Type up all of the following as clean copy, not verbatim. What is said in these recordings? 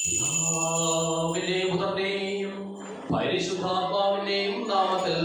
പിതാവിന്റെയും പുത്രന്റെയും പരിശുദ്ധാത്മാവിന്റെയും നാമത്തിൽ.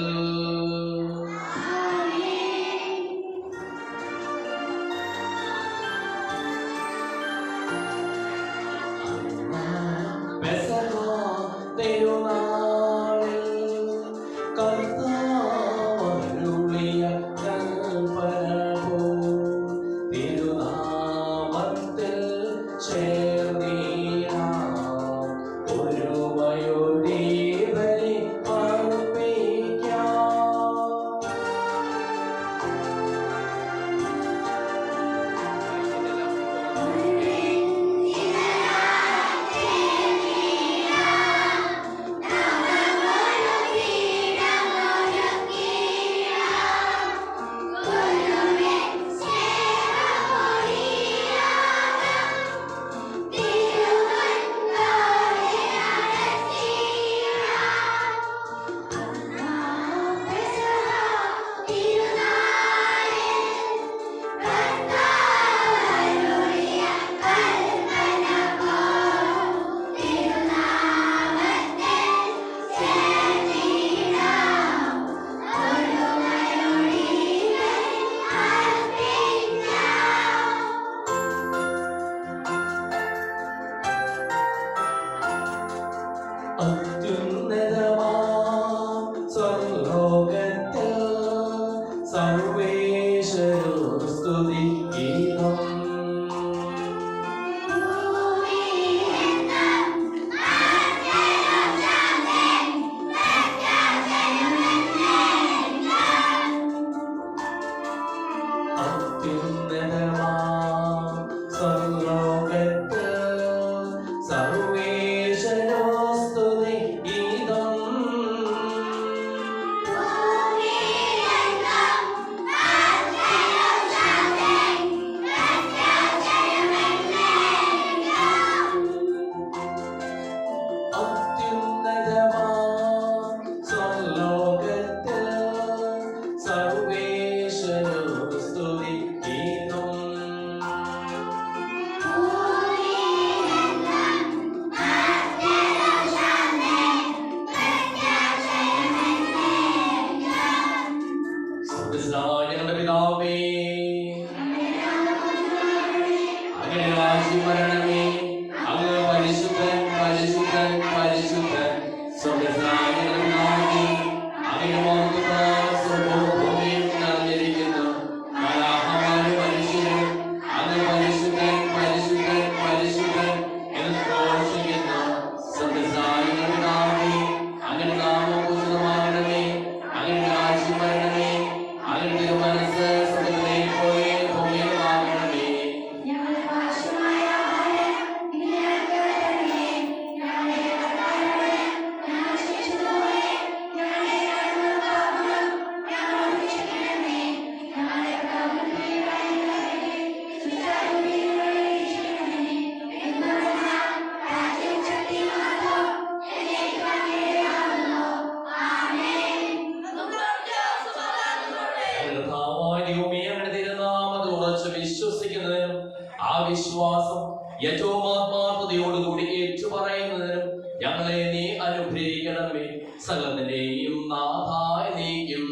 വിശ്വസിക്കുന്നതിനും ആ വിശ്വാസം ഏറ്റവും ആത്മാർത്ഥതയോടുകൂടി ഏറ്റുപറയുന്നതിനും ഞങ്ങളെ നീ അനുഗ്രഹിക്കണമേ. സകലത്തിന്റെയും നാഥായ നീക്കും.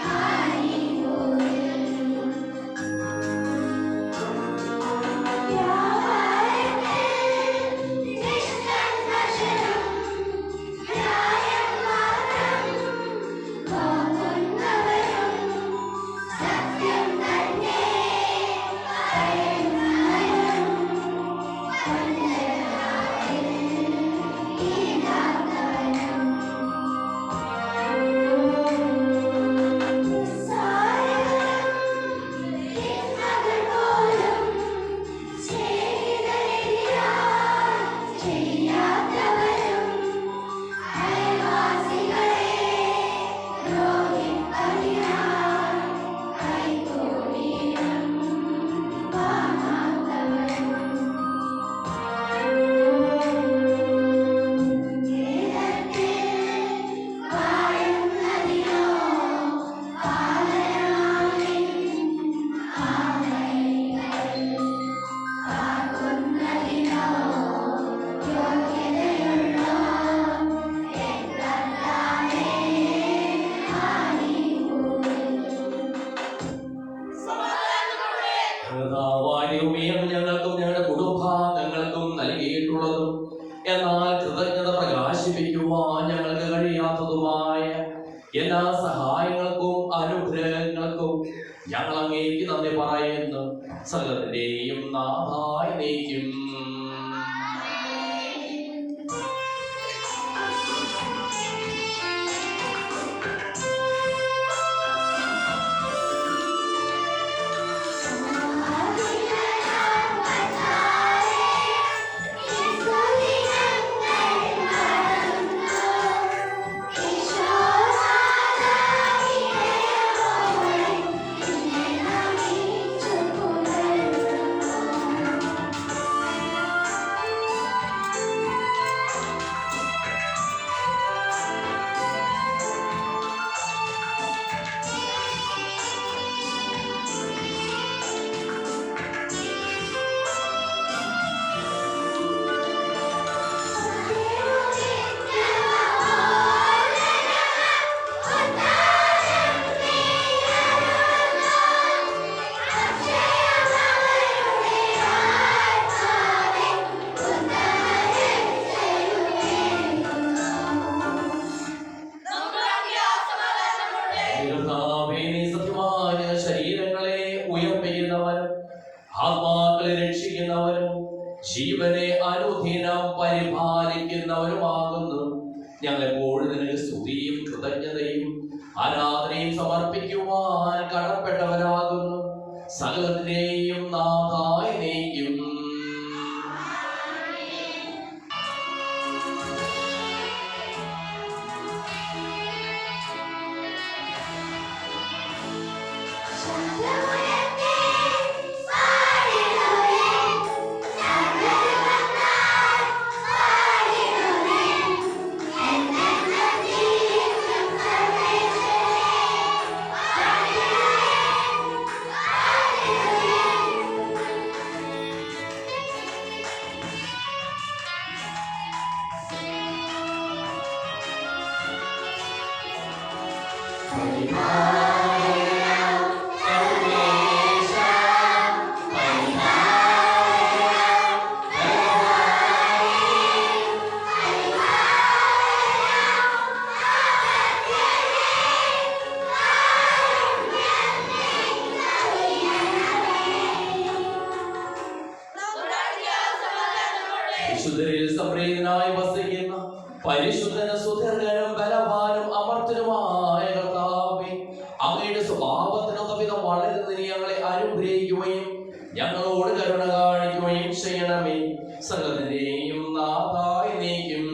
I മഴയുമേയും ഞങ്ങൾക്കും ഞങ്ങളുടെ കുടുംബാംഗങ്ങൾക്കും നൽകിയിട്ടുള്ളതും എന്നാൽ കൃതജ്ഞത പ്രകാശിപ്പിക്കുവാൻ ഞങ്ങൾക്ക് കഴിയാത്തതുമായ എല്ലാ സഹായങ്ങൾക്കും അനുഗ്രഹങ്ങൾക്കും ഞങ്ങൾ അങ്ങേക്ക് നന്ദി പറയുന്നു. സകലത്തിന്റെയും നാഥായി നീക്കും. ശരീരങ്ങളെ ഉയർപ്പിക്കുന്നവരും ആത്മാക്കളെ രക്ഷിക്കുന്നവരും ജീവനെ അനുദിനം പരിപാലിക്കുന്നവരുമാകുന്നു. ഞങ്ങൾ എപ്പോഴും നിനക്ക് സ്തുതിയും കൃതജ്ഞതയും ആരാധനയും സമർപ്പിക്കുവാൻ കടപ്പെട്ടവരാകുന്നു. സകലത്തിനെയും നാഥായി നീക്കും. പരിശുദ്ധനും സുദീർഘനും ബലവാനും അമർത്തനുമായ കർത്താവേ, അങ്ങയുടെ സ്വഭാവത്തിനൊത്ത വിധം വളരുന്നതിന് ഞങ്ങളെ അനുഗ്രഹിക്കുകയും ഞങ്ങളോട് കരുണ കാണിക്കുകയും ചെയ്യണമേ. സകലത്തിന്റെയും നാഥായി നീക്കും.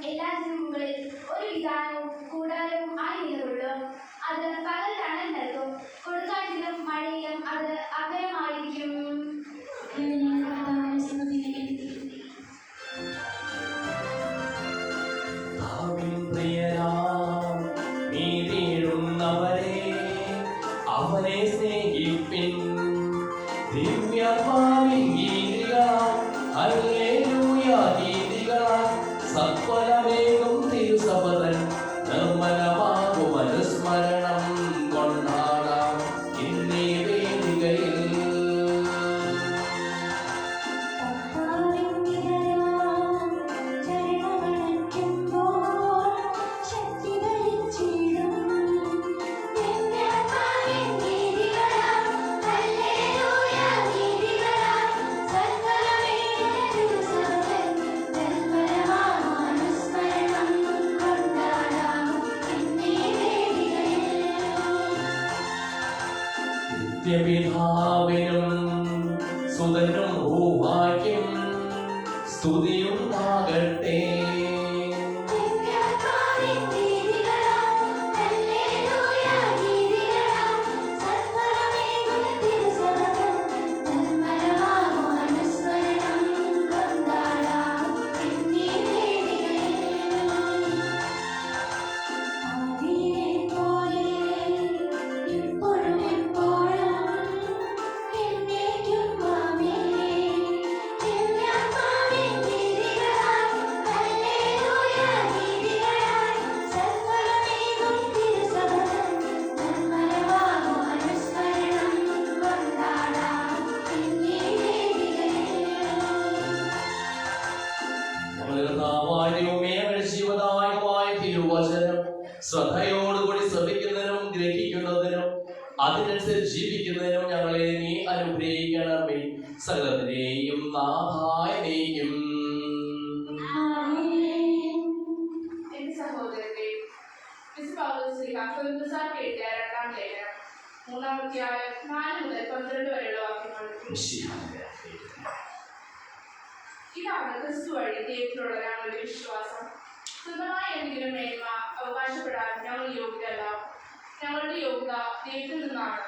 എല്ലാ ജനങ്ങളിൽ ഒരു വിധാനവും കൂടാരവും ആയി നിലകൊള്ളും. അത് പകൽ തണൽ നൽകും, കൊടുങ്കാറ്റിലും മഴയിലും അത് അഭയമായിരിക്കും. അവനെ സ്നേഹിപ്പിൻ സത്വരമേകും തിരുസഭതൻ നിർമ്മലമാകും അനുസ്മരണം കൊണ്ടാടാം ഇന്നീ വേദികയിൽ. നിത്യപിതാവിനും സുതനും റൂഹായ്ക്കും സ്തുതിയുണ്ടാകട്ടെ. ശ്രദ്ധയോടുകൂടി ശ്രദ്ധിക്കുന്നതിനും ഗ്രഹിക്കുന്നതിനും അതിനനുസരിച്ച് ജീവിക്കുന്നതിനും ഞങ്ങളെ നീ അനുഗ്രഹിക്കണമേ. സകലത്തിനെയും നാഥായനെയും. എന്റെ സഹോദരത്തെ രണ്ടാം ലേഖനം 3-ാം അധ്യായം 4 മുതൽ 12 വരെയുള്ള വാക്യങ്ങൾ. ഇതാണ് ക്രിസ്തു വഴി ദൈവത്തിലുള്ള ഞങ്ങളുടെ വിശ്വാസം. സ്വന്തമായി എന്തെങ്കിലും മേന്മ അവകാശപ്പെടാൻ ഞങ്ങൾ യോഗ്യരല്ല. ഞങ്ങളുടെ യോഗ്യത ദൈവത്തിൽ നിന്നാണ്.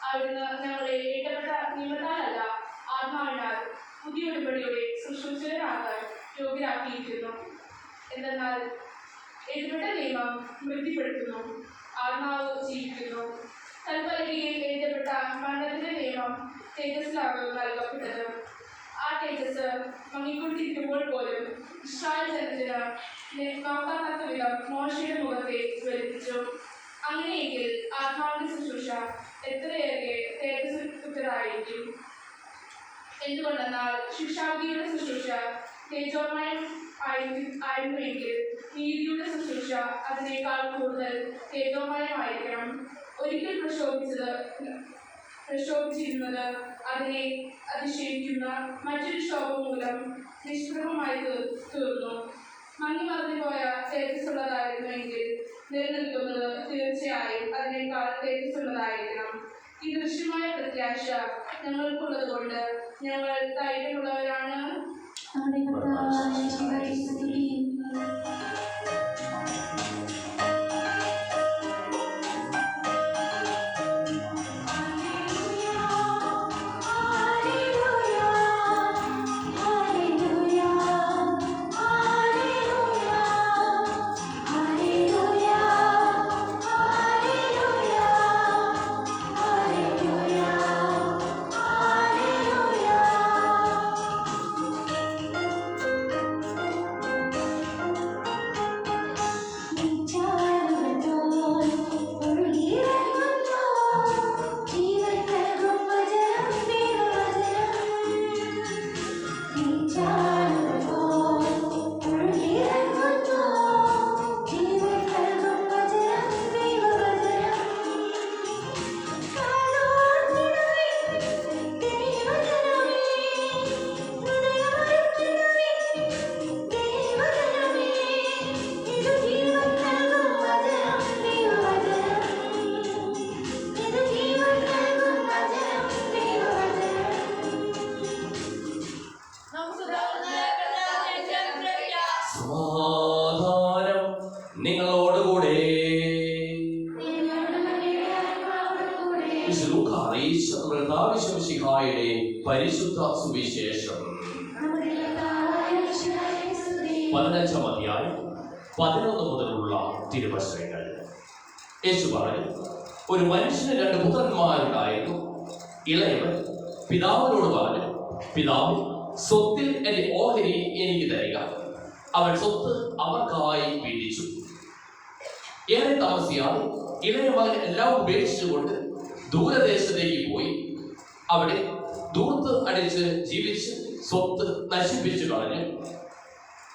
അവിടുന്ന് ഞങ്ങളെ ഇടപെട്ട നിയമത്താലല്ല, ആത്മാവിനാൽ പുതിയ ഉടമ്പടിയുടെ ശുശ്രൂഷകരാകാൻ യോഗ്യരാക്കിയിരിക്കുന്നു. എന്തെന്നാൽ എഴുതപ്പെട്ട നിയമം വൃത്തിപ്പെടുത്തുന്നു, ആത്മാവ് ജീവിക്കുന്നു. കൽപ്പലകയിൽ എഴുതപ്പെട്ട മരണത്തിന്റെ നിയമം തേജസ്സിലാണ് നൽകപ്പെട്ടത്. ആ തേജസ് മങ്ങിക്കൊണ്ടിരിക്കുമ്പോൾ പോലും ഇസ്രായേൽ ജനത്തിന് നോക്കാത്ത വിധം മോശയുടെ മുഖത്തെ ജ്വലിപ്പിച്ചു. അങ്ങനെയെങ്കിൽ ആത്മാവിന്റെ ശുശ്രൂഷ എത്രയേറെ തേജസ്സുറ്റതായിരിക്കും. എന്തുകൊണ്ടെന്നാൽ ശിക്ഷാവിധിയുടെ ശുശ്രൂഷ തേജോമയം ആയിരുന്നുവെങ്കിൽ നീതിയുടെ ശുശ്രൂഷ അതിനേക്കാൾ കൂടുതൽ തേജോമയമായിരിക്കണം. ഒരിക്കൽ പ്രക്ഷോഭിച്ചിരുന്നത് അതിനെ അതിശയിക്കുന്ന മറ്റൊരു ക്ഷോഭം മൂലം നിഷ്പ്രഭമായി തീർന്നു. മങ്ങി മറന്നുപോയ തേജസ്സുള്ളതായിരുന്നുവെങ്കിൽ നിലനിൽക്കുന്നത് തീർച്ചയായും അതിനേക്കാൾ തേജസ്സുള്ളതായിരിക്കണം. ഈ ദൃശ്യമായ പ്രത്യാശ ഞങ്ങൾക്കുള്ളത് കൊണ്ട് ഞങ്ങൾ ധൈര്യമുള്ളവരാണ്. പരിശുദ്ധ സുവിശേഷം 15-ാം അധ്യായം 11 മുതലുള്ള തിരുവചനങ്ങൾ. യേശു പറഞ്ഞു, ഒരു മനുഷ്യന് 2 പുത്രന്മാരുണ്ടായിരുന്നു. ഇളയവൻ പിതാവിനോട് പറഞ്ഞു, പിതാവ്, സ്വത്തിൽ എന്റെ ഓഹരി എനിക്ക് തരിക. അവൻ സ്വത്ത് അവർക്കായി വീതിച്ചു. ഏറെ താമസിയാതെ ഇളയ മകൻ എല്ലാം ഉപേക്ഷിച്ചുകൊണ്ട് ദൂരദേശത്തേക്ക് പോയി. അവിടെ ദൂർത്ത് അടിച്ച് ജീവിച്ച് സ്വത്ത് നശിപ്പിച്ചു കളഞ്ഞു.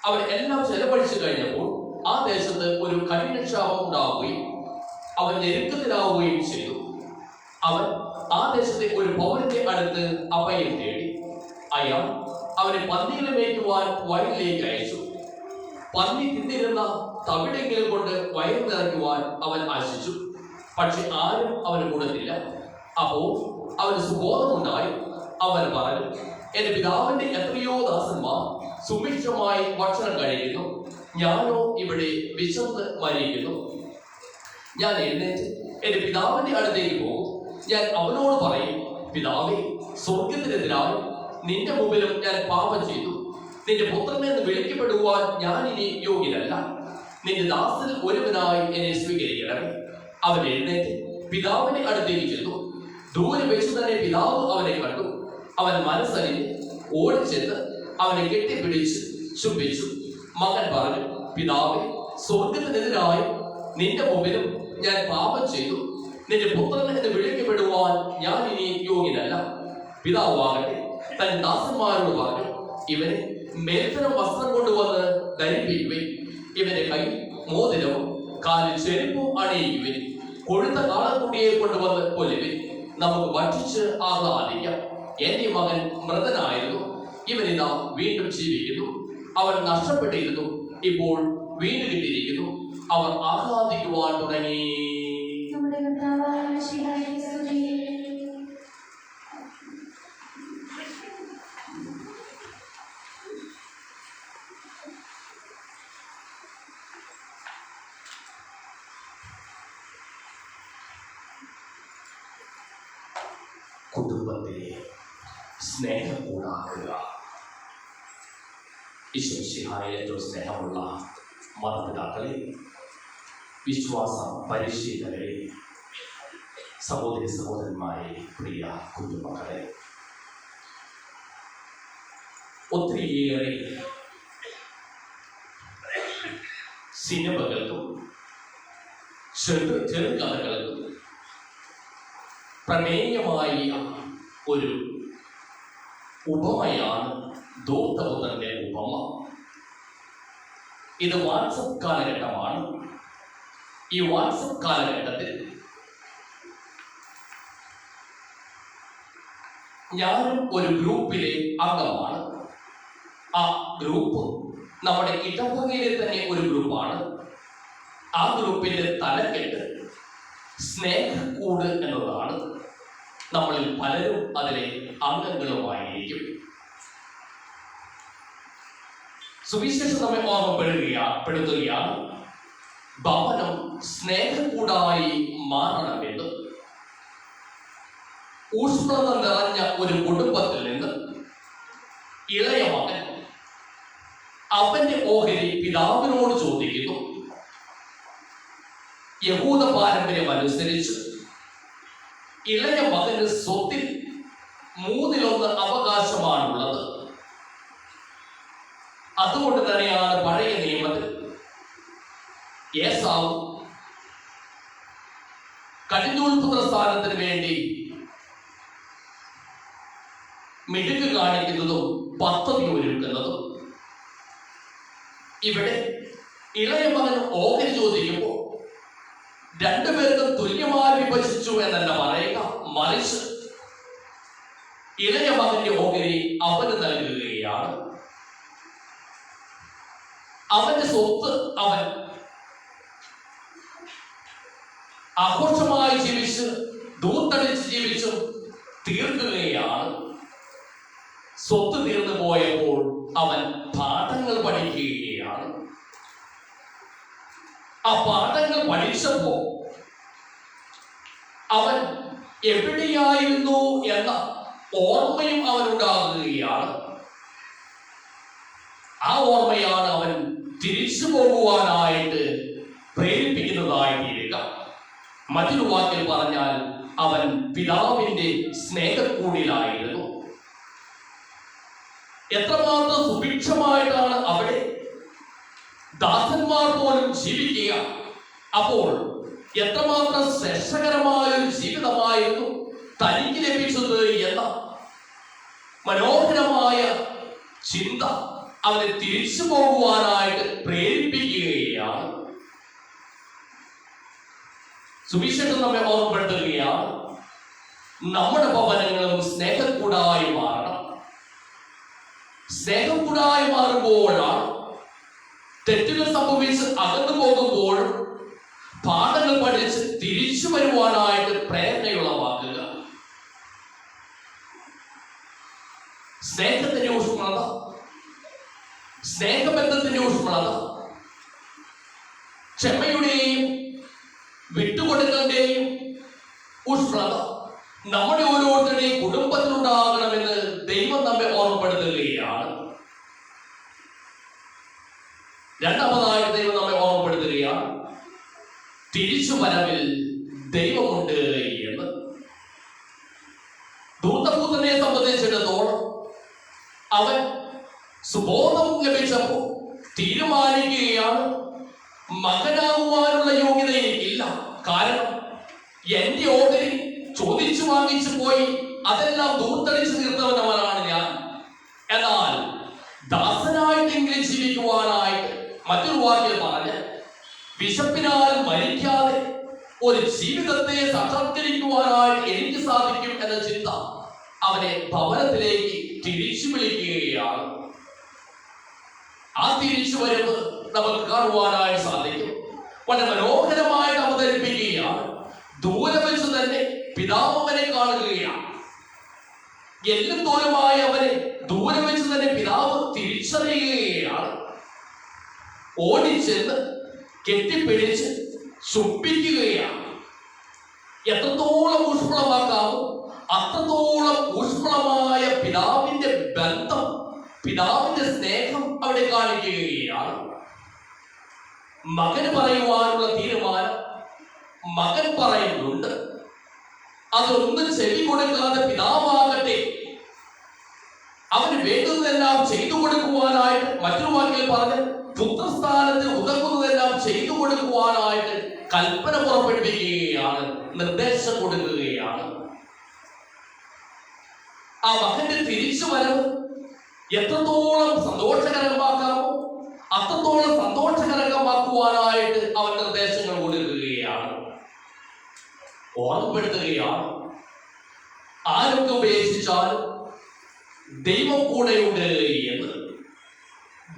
അവൻ എല്ലാം ചെലവഴിച്ചു കഴിഞ്ഞപ്പോൾ ആ ദേശത്ത് ഒരു കഠിനക്ഷാമം ഉണ്ടാവുകയും അവൻ ഞെരുക്കത്തിലാവുകയും ചെയ്തു. അവൻ ആ ദേശത്തെ ഒരു പൗരന്റെ അടുത്ത് അഭയം തേടി. അയാൾ അവനെ പന്നികളെ മേയ്ക്കുവാൻ വയലിലേക്ക് അയച്ചു. പന്നി തിന്നിരുന്ന തവിടെങ്കിലും കൊണ്ട് വയർ നിറയ്ക്കുവാൻ അവൻ ആശിച്ചു. പക്ഷെ ആരും അവന് കൊടുത്തില്ല. അപ്പോൾ അവന് സുബോധമുണ്ടായി. അവൻ പറഞ്ഞു, എന്റെ പിതാവിന്റെ എത്രയോ ദാസന്മാർ സുഭിക്ഷമായി ഭക്ഷണം കഴിക്കുന്നു, ഞാനോ ഇവിടെ വിശന്ന് മരിക്കുന്നു. ഞാൻ എഴുന്നേറ്റ് എന്റെ പിതാവിന്റെ അടുത്തേക്ക് പോകും. ഞാൻ അവനോട് പറയും, പിതാവേ, സ്വർഗത്തിനെതിരായി നിന്റെ മുമ്പിലും ഞാൻ പാപം ചെയ്തു. നിന്റെ പുത്രനെന്ന് വിളിക്കപ്പെടുവാൻ ഞാൻ ഇനി യോഗ്യനല്ല. നിന്റെ ദാസനിൽ ഒരുവനായി എന്നെ സ്വീകരിക്കണമേ. അവൻ എഴുന്നേറ്റ് പിതാവിന്റെ അടുത്തേക്ക് ചെന്നു. ദൂരെ വെച്ച് തന്നെ പിതാവ് അവനെ കണ്ടു. അവൻ മനസ്സറിഞ്ഞ് ഓടിച്ചെന്ന് അവനെ കെട്ടിപ്പിടിച്ച് ചുംബിച്ചു. മകൻ പറഞ്ഞു, പിതാവേ, സ്വർഗത്തിനെതിരായി നിന്റെ മുമ്പിലും ഞാൻ പാപം ചെയ്തു. നിന്റെ പുത്രൻ എന്ന് വിളിക്കപ്പെടുവാൻ ഞാൻ ഇനി യോഗ്യനല്ല. പിതാവാകട്ടെ തന്റെ ദാസന്മാരോട് പറഞ്ഞു, ഇവനെ മേൽത്തരം വസ്ത്രം കൊണ്ടുവന്ന് ധരിപ്പിക്കുവിൻ. ഇവന്റെ കൈ മോതിരവും കാലിൽ ചെരുപ്പും അണിയിക്കുവിൻ. കൊഴുത്ത കാളക്കുട്ടിയെ കൊണ്ടുവന്ന് കൊല്ലുവിൻ. നമുക്ക് ഭക്ഷിച്ച് ആഹ്ലാദിക്കാം. എന്റെ മകൻ മൃതനായിരുന്നു, ഇവനിതാ വീണ്ടും ജീവിക്കുന്നു. അവൻ നഷ്ടപ്പെട്ടിരുന്നു, ഇപ്പോൾ വീണ്ടും കിട്ടിയിരിക്കുന്നു. അവർ ആഹ്ലാദിക്കുവാൻ തുടങ്ങി. കുടുംബത്തെ സ്നേഹം കൂടാക്കുക. ഈശോമിശിഹായെ ഏറ്റവും സ്നേഹമുള്ള മാതാപിതാക്കളെ, വിശ്വാസ പരിശീലകരെ, സഹോദരി സഹോദരന്മാരെ, പ്രിയ കുഞ്ഞുമക്കളെ, ഒത്തിരിയേറെ സിനിമകൾക്കും ചെറുകഥകൾക്കും പ്രമേയമായ ഒരു ഉപമയാണ് ദൂതപുത്രന്റെ ഉപമ. ഇത് വാട്സപ്പ് കാലഘട്ടമാണ്. ഈ വാട്സപ്പ് കാലഘട്ടത്തിൽ ഞാനും ഒരു ഗ്രൂപ്പിലെ അംഗമാണ്. ആ ഗ്രൂപ്പ് നമ്മുടെ ഇടവകയിലെ തന്നെ ഒരു ഗ്രൂപ്പാണ്. ആ ഗ്രൂപ്പിന്റെ തലക്കെട്ട് സ്നേഹക്കൂട് എന്നതാണ്. നമ്മളിൽ പലരും അതിലെ അംഗങ്ങളുമായിരിക്കും. സുവിശേഷം നമ്മെ ഓർമ്മപ്പെടുത്തുകയാണ്, ഭവനം സ്നേഹക്കൂടായി മാറണമെന്ന്. ഊഷ്മളത നിറഞ്ഞ ഒരു കുടുംബത്തിൽ നിന്ന് ഇളയ മകൻ അവന്റെ ഓഹരി പിതാവിനോട് ചോദിക്കുന്നു. യഹൂദ പാരമ്പര്യം അനുസരിച്ച് ഇളയ മകന് സ്വത്തിൽ 1/3 അവകാശമാണുള്ളത്. അതുകൊണ്ട് തന്നെയാണ് പഴയ നിയമത്തിൽ ഏസാവ് കടിഞ്ഞൂൽപുത്ര സ്ഥാനത്തിന് വേണ്ടി മിടുക്ക് കാണിക്കുന്നതും പദ്ധതി ഒരുക്കുന്നതും. ഇവിടെ ഇളയ മകൻ ഓഹരി ചോദിക്കുമ്പോൾ രണ്ടുപേർക്കും തുല്യമായി വിഭജിച്ചു എന്നല്ല പറയുക, മറിച്ച് ഇളയ മകന്റെ ഓഹരി അവന് നൽകുകയാണ്. അവന്റെ സ്വത്ത് അവൻ ആഘോഷമായി ജീവിച്ച് ദൂർത്തടിച്ച് ജീവിച്ചും തീർക്കുകയാണ്. സ്വത്ത് തീർന്നു പോയപ്പോൾ അവൻ പാഠങ്ങൾ പഠിക്കുകയാണ്. ആ പാഠങ്ങൾ പഠിച്ചപ്പോ അവൻ എവിടെയായിരുന്നു എന്ന ഓർമ്മയും അവനുണ്ടാകുകയാണ്. ആ ഓർമ്മയാണ് അവൻ തിരിച്ചു പോകുവാനായിട്ട് പ്രേരിപ്പിക്കുന്നതായി തീരുക. മറ്റൊരു വാക്കിൽ പറഞ്ഞാൽ അവൻ പിതാവിന്റെ സ്നേഹക്കൂടിലായിരുന്നു. എത്രമാത്രം സുഭിക്ഷമായിട്ടാണ് അവിടെ ദാസന്മാർ പോലും ജീവിക്കുക. അപ്പോൾ എത്രമാത്രം ശ്രേഷ്ഠകരമായ ഒരു ജീവിതമായിരുന്നു തനിക്ക് ലഭിച്ചത് എന്ന മനോഹരമായ ചിന്ത അവനെ തിരിച്ചു പോകുവാനായിട്ട് പ്രേരിപ്പിക്കുകയാണ്. സുവിശേഷം നമ്മെ ഓർമ്മപ്പെടുത്തുകയാണ്, നമ്മുടെ ഭവനങ്ങളും സ്നേഹക്കൂടായി മാറണം. സ്നേഹക്കൂടായി മാറുമ്പോഴാണ് തെറ്റുകൾ സംഭവിച്ച് അകന്നു പോകുമ്പോഴും പാഠങ്ങൾ പഠിച്ച് തിരിച്ചു വരുവാനായിട്ട് പ്രേരണയുളവാക്കുക. സ്നേഹത്തിന്റെ ഊഷ്മളത, സ്നേഹബന്ധത്തിന്റെ ഊഷ്മളത, ക്ഷമയുടെയും വിട്ടുകൊടുക്കലിന്റെയും ഊഷ്മളത നമ്മുടെ ഓരോരുത്തരുടെയും കുടുംബത്തിലുണ്ടാകണമെന്ന് ദൈവം നമ്മെ ഓർമ്മപ്പെടുത്തുകയാണ്. രണ്ടാമതായിട്ട് ദൈവം നമ്മെ ഓർമ്മപ്പെടുത്തുകയാണ്, തിരിച്ചു വരവിൽ ദൈവമുണ്ട് എന്ന്. ധൂർത്തപുത്രനെ സംബന്ധിച്ചിടത്തോളം അവൻ സുബോധം ലഭിച്ചപ്പോൾ തീരുമാനിക്കുകയാണ്, മകനാകുവാനുള്ള യോഗ്യത എനിക്കില്ല. കാരണം എന്റെ ഓഹരി ചോദിച്ചു വാങ്ങിച്ചു പോയി അതെല്ലാം ദൂർത്തടിച്ചു തീർത്തവനവനാണ് ഞാൻ. എന്നാൽ ദാസനായിട്ടെങ്കിലും ജീവിക്കുവാനായിട്ട്, മറ്റൊരു വാക്കിൽ പറഞ്ഞ് വിശപ്പിനാൽ മരിക്കാതെ ഒരു ജീവിതത്തെ സാക്ഷാത്കരിക്കുവാനായിട്ട് എനിക്ക് സാധിക്കും എന്ന ചിന്ത അവനെ ഭവനത്തിലേക്ക് തിരിച്ചു വിളിക്കുകയാണ്. ആ തിരിച്ചുവരവ് നമുക്ക് കാണുവാനായിട്ട് സാധിക്കും. വളരെ മനോഹരമായിട്ട് അവതരിപ്പിക്കുകയാണ്. ദൂരെ വെച്ച് തന്നെ പിതാവ് അവനെ കാണുകയാണ്. എല്ലും തോലുമായ അവനെ ദൂരെ വെച്ച് തന്നെ പിതാവ് തിരിച്ചറിയുകയാണ്. ഓടിച്ചെന്ന് കെട്ടിപ്പിടിച്ച് ചുംബിക്കുകയാണ്. എത്രത്തോളം ഊഷ്മളമാക്കാമോ അത്രത്തോളം ഊഷ്മളമായ പിതാവിന്റെ ബന്ധം, പിതാവിന്റെ സ്നേഹം അവിടെ കാണിക്കുകയാണ്. മകന് പറയുവാനുള്ള തീരുമാനം മകൻ പറയുന്നുണ്ട്. അതൊന്നും ചെവി കൊടുക്കാതെ പിതാവാകട്ടെ അവന് വേണ്ടുന്നതെല്ലാം ചെയ്തു കൊടുക്കുവാനായിട്ട്, മറ്റൊരു വാക്കിൽ പറഞ്ഞ് പുത്രസ്ഥാനത്ത് ഉതകുന്നതെല്ലാം ചെയ്തു കൊടുക്കുവാനായിട്ട് കൽപ്പന പുറപ്പെടുവിക്കുകയാണ്, നിർദ്ദേശം കൊടുക്കുകയാണ്. ആ മകന്റെ തിരിച്ചു വരവ് എത്രത്തോളം സന്തോഷകരമാക്കാമോ അത്രത്തോളം സന്തോഷകരമാക്കുവാനായിട്ട് അവൻ നിർദ്ദേശങ്ങൾ കൊടുക്കുകയാണ്, ഓർമ്മപ്പെടുത്തുകയാണ്. ആരൊക്കെ ഉപേക്ഷിച്ചാലും ദൈവം കൂടെയുണ്ട് എന്ന്.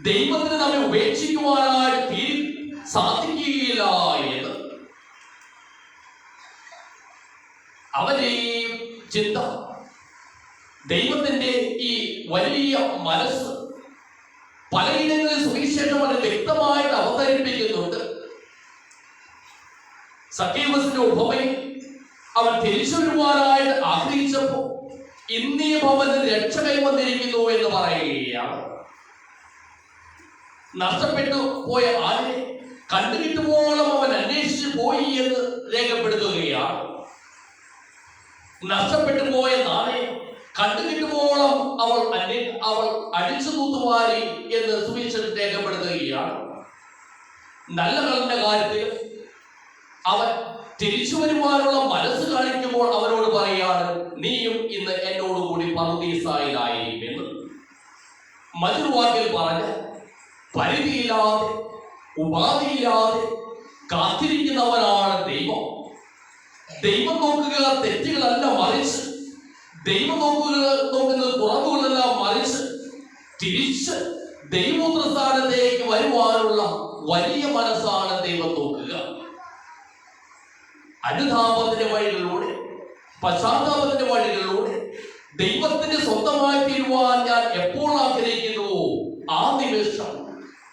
ദൈവത്തിന് നമ്മെ ഉപേക്ഷിക്കുവാനായിട്ട് സാധിക്കുകയില്ല എന്ന്. അവന്റെ ഈ ചിന്ത, ദൈവത്തിന്റെ ഈ വലിയ മനസ്സ് പലയിടങ്ങളിൽ സുവിശേഷം വളരെ വ്യക്തമായിട്ട് അവതരിപ്പിക്കുന്നുണ്ട്. സക്കേവസിന്റെ ഉപമയിൽ അവൻ തിരിച്ചു വരുവാനായിട്ട് ആഗ്രഹിച്ചപ്പോൾ ഇന്നീ ഭവനത്തിൽ രക്ഷ കൈവന്നിരിക്കുന്നു എന്ന് പറയുകയാണ്. നഷ്ടപ്പെട്ടു പോയ ആളിനെ കണ്ടുകിട്ടുമ്പോളം അവൻ അന്വേഷിച്ചു പോയി എന്ന് രേഖപ്പെടുത്തുകയാണ്. നഷ്ടപ്പെട്ടു പോയ നാണയം കണ്ടുകിട്ടുമ്പോളം അവൾ അടിച്ചു തൂത്തുവാരി എന്ന് സുവിശേഷം രേഖപ്പെടുത്തുകയാണ്. നല്ല കളിന്റെ കാര്യത്തിൽ അവൻ തിരിച്ചു വരുവാനുള്ള മനസ്സ് കാണിക്കുമ്പോൾ അവനോട് പറയാണ്, നീയും ഇന്ന് എന്നോടുകൂടി പറുദീസായിലായിരിക്കും എന്ന്. മറ്റൊരു വാക്കിൽ പറഞ്ഞ് പരിധിയില്ലാതെ ഉപാധിയില്ലാതെ കാത്തിരിക്കുന്നവനാണ് ദൈവം. ദൈവം നോക്കുക തെറ്റുകളല്ല, മറിച്ച് ദൈവം നോക്കുന്നത് കുറവുകളെല്ലാം മറിച്ച് തിരിച്ച് ദൈവപ്രസ്ഥാനത്തേക്ക് വരുവാനുള്ള വലിയ മനസ്സാണ് ദൈവം നോക്കുക. അനുതാപത്തിന്റെ വഴികളിലൂടെ, പശ്ചാത്താപത്തിന്റെ വഴികളിലൂടെ ദൈവത്തിന്റെ സ്വന്തമായി തീരുവാൻ ഞാൻ എപ്പോൾ ആഗ്രഹിക്കുന്നുവോ ആ നിമിഷം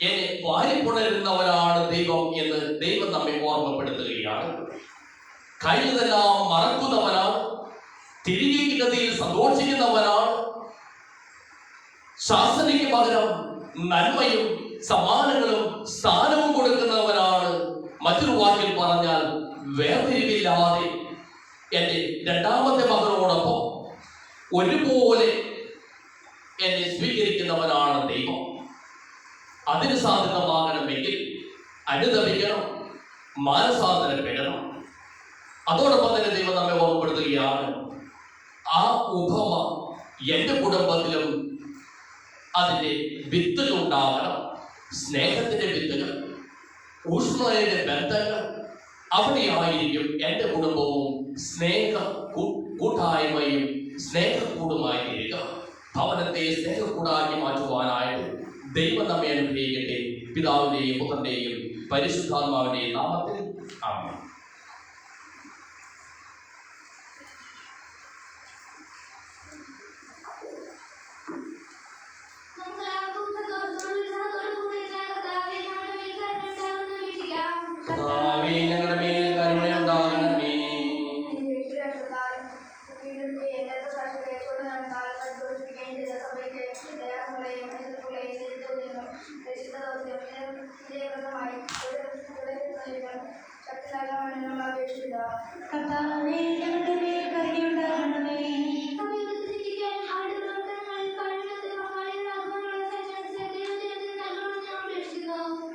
എന്നെ വാരിപ്പുണരുന്നവനാണ് ദൈവം എന്ന് ദൈവം നമ്മെ ഓർമ്മപ്പെടുത്തുകയാണ്. കഴിഞ്ഞതെല്ലാം മറക്കുന്നവനാണ്, തിരികെ ഗതിയിൽ സന്തോഷിക്കുന്നവനാണ്, ശാസനയ്ക്ക് പകരം നന്മയും സമ്മാനങ്ങളും സ്ഥാനവും കൊടുക്കുന്നവനാണ്. മറ്റൊരു വാക്കിൽ പറഞ്ഞാൽ വേർതിരിവില്ലാതെ എന്റെ രണ്ടാമത്തെ മകനോടൊപ്പം ഒരുപോലെ എന്നെ സ്വീകരിക്കുന്നവനാണ് ദൈവം. അതിന് സാധ്യതമാകണമെങ്കിൽ അനുദപിക്കണം, മാനസാന്തരപ്പെടണം. അതോടൊപ്പം തന്നെ ദൈവം നമ്മെ ഓർമ്മപ്പെടുത്തുകയാണ്, ആ ഉപമ എൻ്റെ കുടുംബത്തിലും അതിൻ്റെ വിത്തുകൾ ഉണ്ടാകണം. സ്നേഹത്തിന്റെ വിത്തുകൾ, ഊഷ്മളയുടെ ബന്ധങ്ങൾ, അവിടെയായിരിക്കും എൻ്റെ കുടുംബവും സ്നേഹ കൂട്ടായ്മയും സ്നേഹക്കൂടുമായി തീരുക. ഭവനത്തെ സ്നേഹക്കൂടാക്കി മാറ്റുവാനായിട്ട് ദൈവം നമ്മെ അനുഗ്രഹിക്കട്ടെ. പിതാവിന്റെയും പുത്രന്റെയും പരിശുദ്ധാത്മാവിന്റെയും നാമത്തിൽ ആമേൻ. വിജയപ്രദമായി ശക്തി നൽകാമെന്ന് നമ്മൾ അപേക്ഷിക്കുക. കർത്താവേ, ഞങ്ങളുടെ മേൽ കരുണയുണ്ടാകണമേ.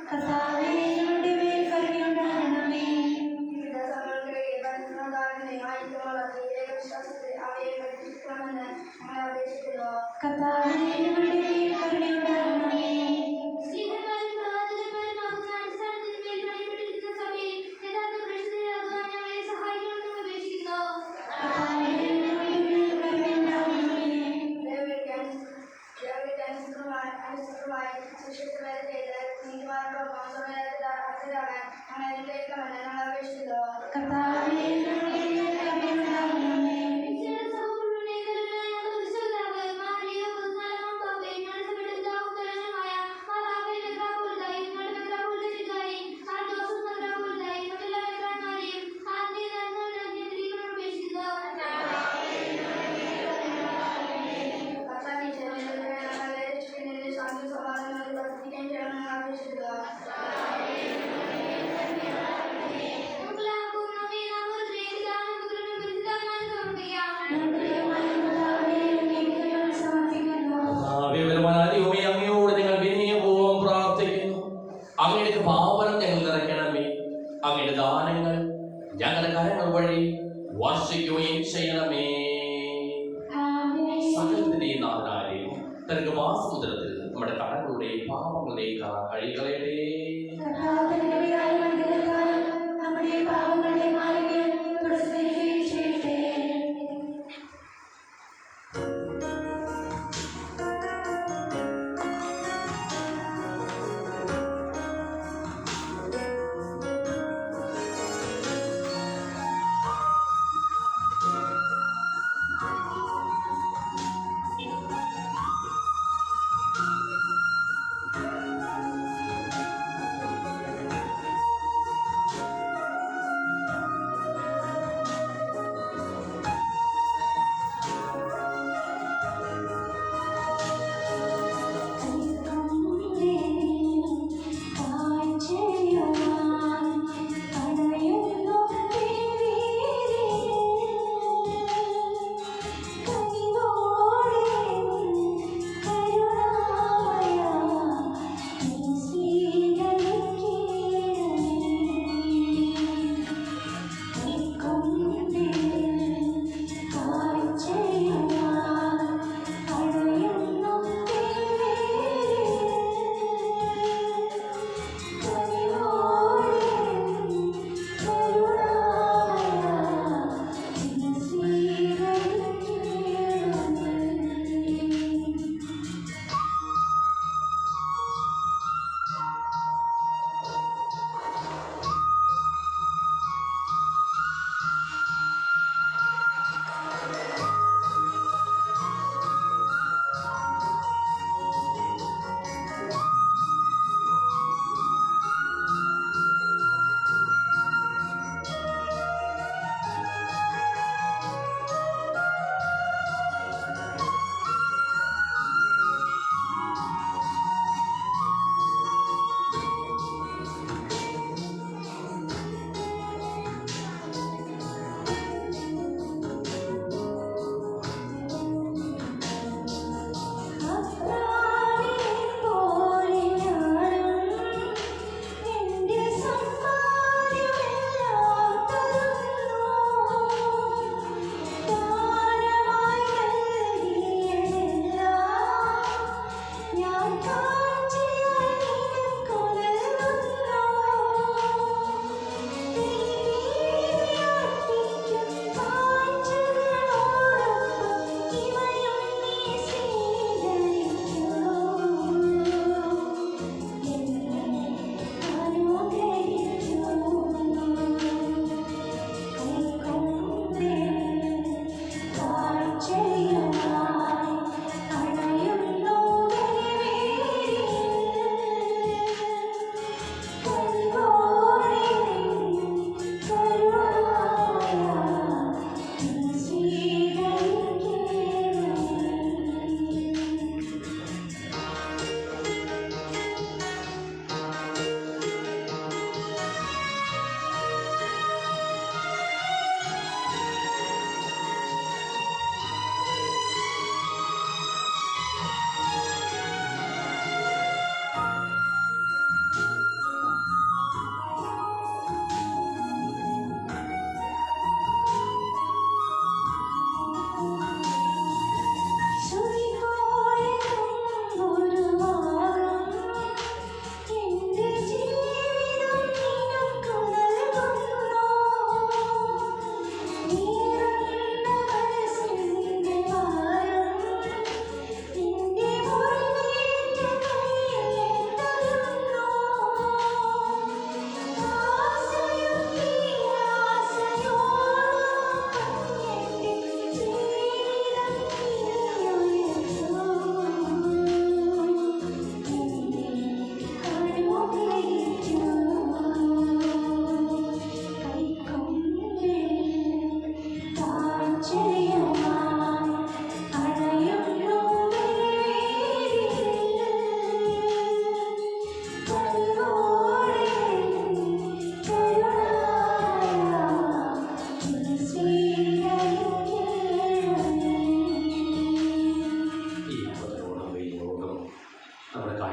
കർത്താവേ, ഞങ്ങളുടെ മേൽ കരുണയുണ്ടാകണമേ. കർത്താവേ, ഞങ്ങളുടെ മേൽ കരുണയുണ്ടാകണമേ. കർത്താവേ, ഞങ്ങളുടെ മേൽ കരുണയുണ്ടാകണമേ. ദൈവമേ, അങ്ങയോട് ഞങ്ങൾ വിനയപൂർവ്വം പ്രാർത്ഥിക്കുന്നു. അങ്ങയുടെ പാവനം ഞങ്ങൾ നിറയ്ക്കണമേ. അങ്ങയുടെ ദാനങ്ങൾ ഞങ്ങളുടെ കരങ്ങൾ വഴി വർഷിക്കുകയും ചെയ്യണമേ. സകലത്തിന്റെയും നാഥനാരെയും തന്റെ വാസമുദ്രത്തിൽ നമ്മുടെ കടങ്ങളുടെയും പാപങ്ങളുടെയും കഴികളയുടെ നമ്മുടെ പാപങ്ങളുടെ മാലിന്യം തുടരുകയും ചെയ്യട്ടെ.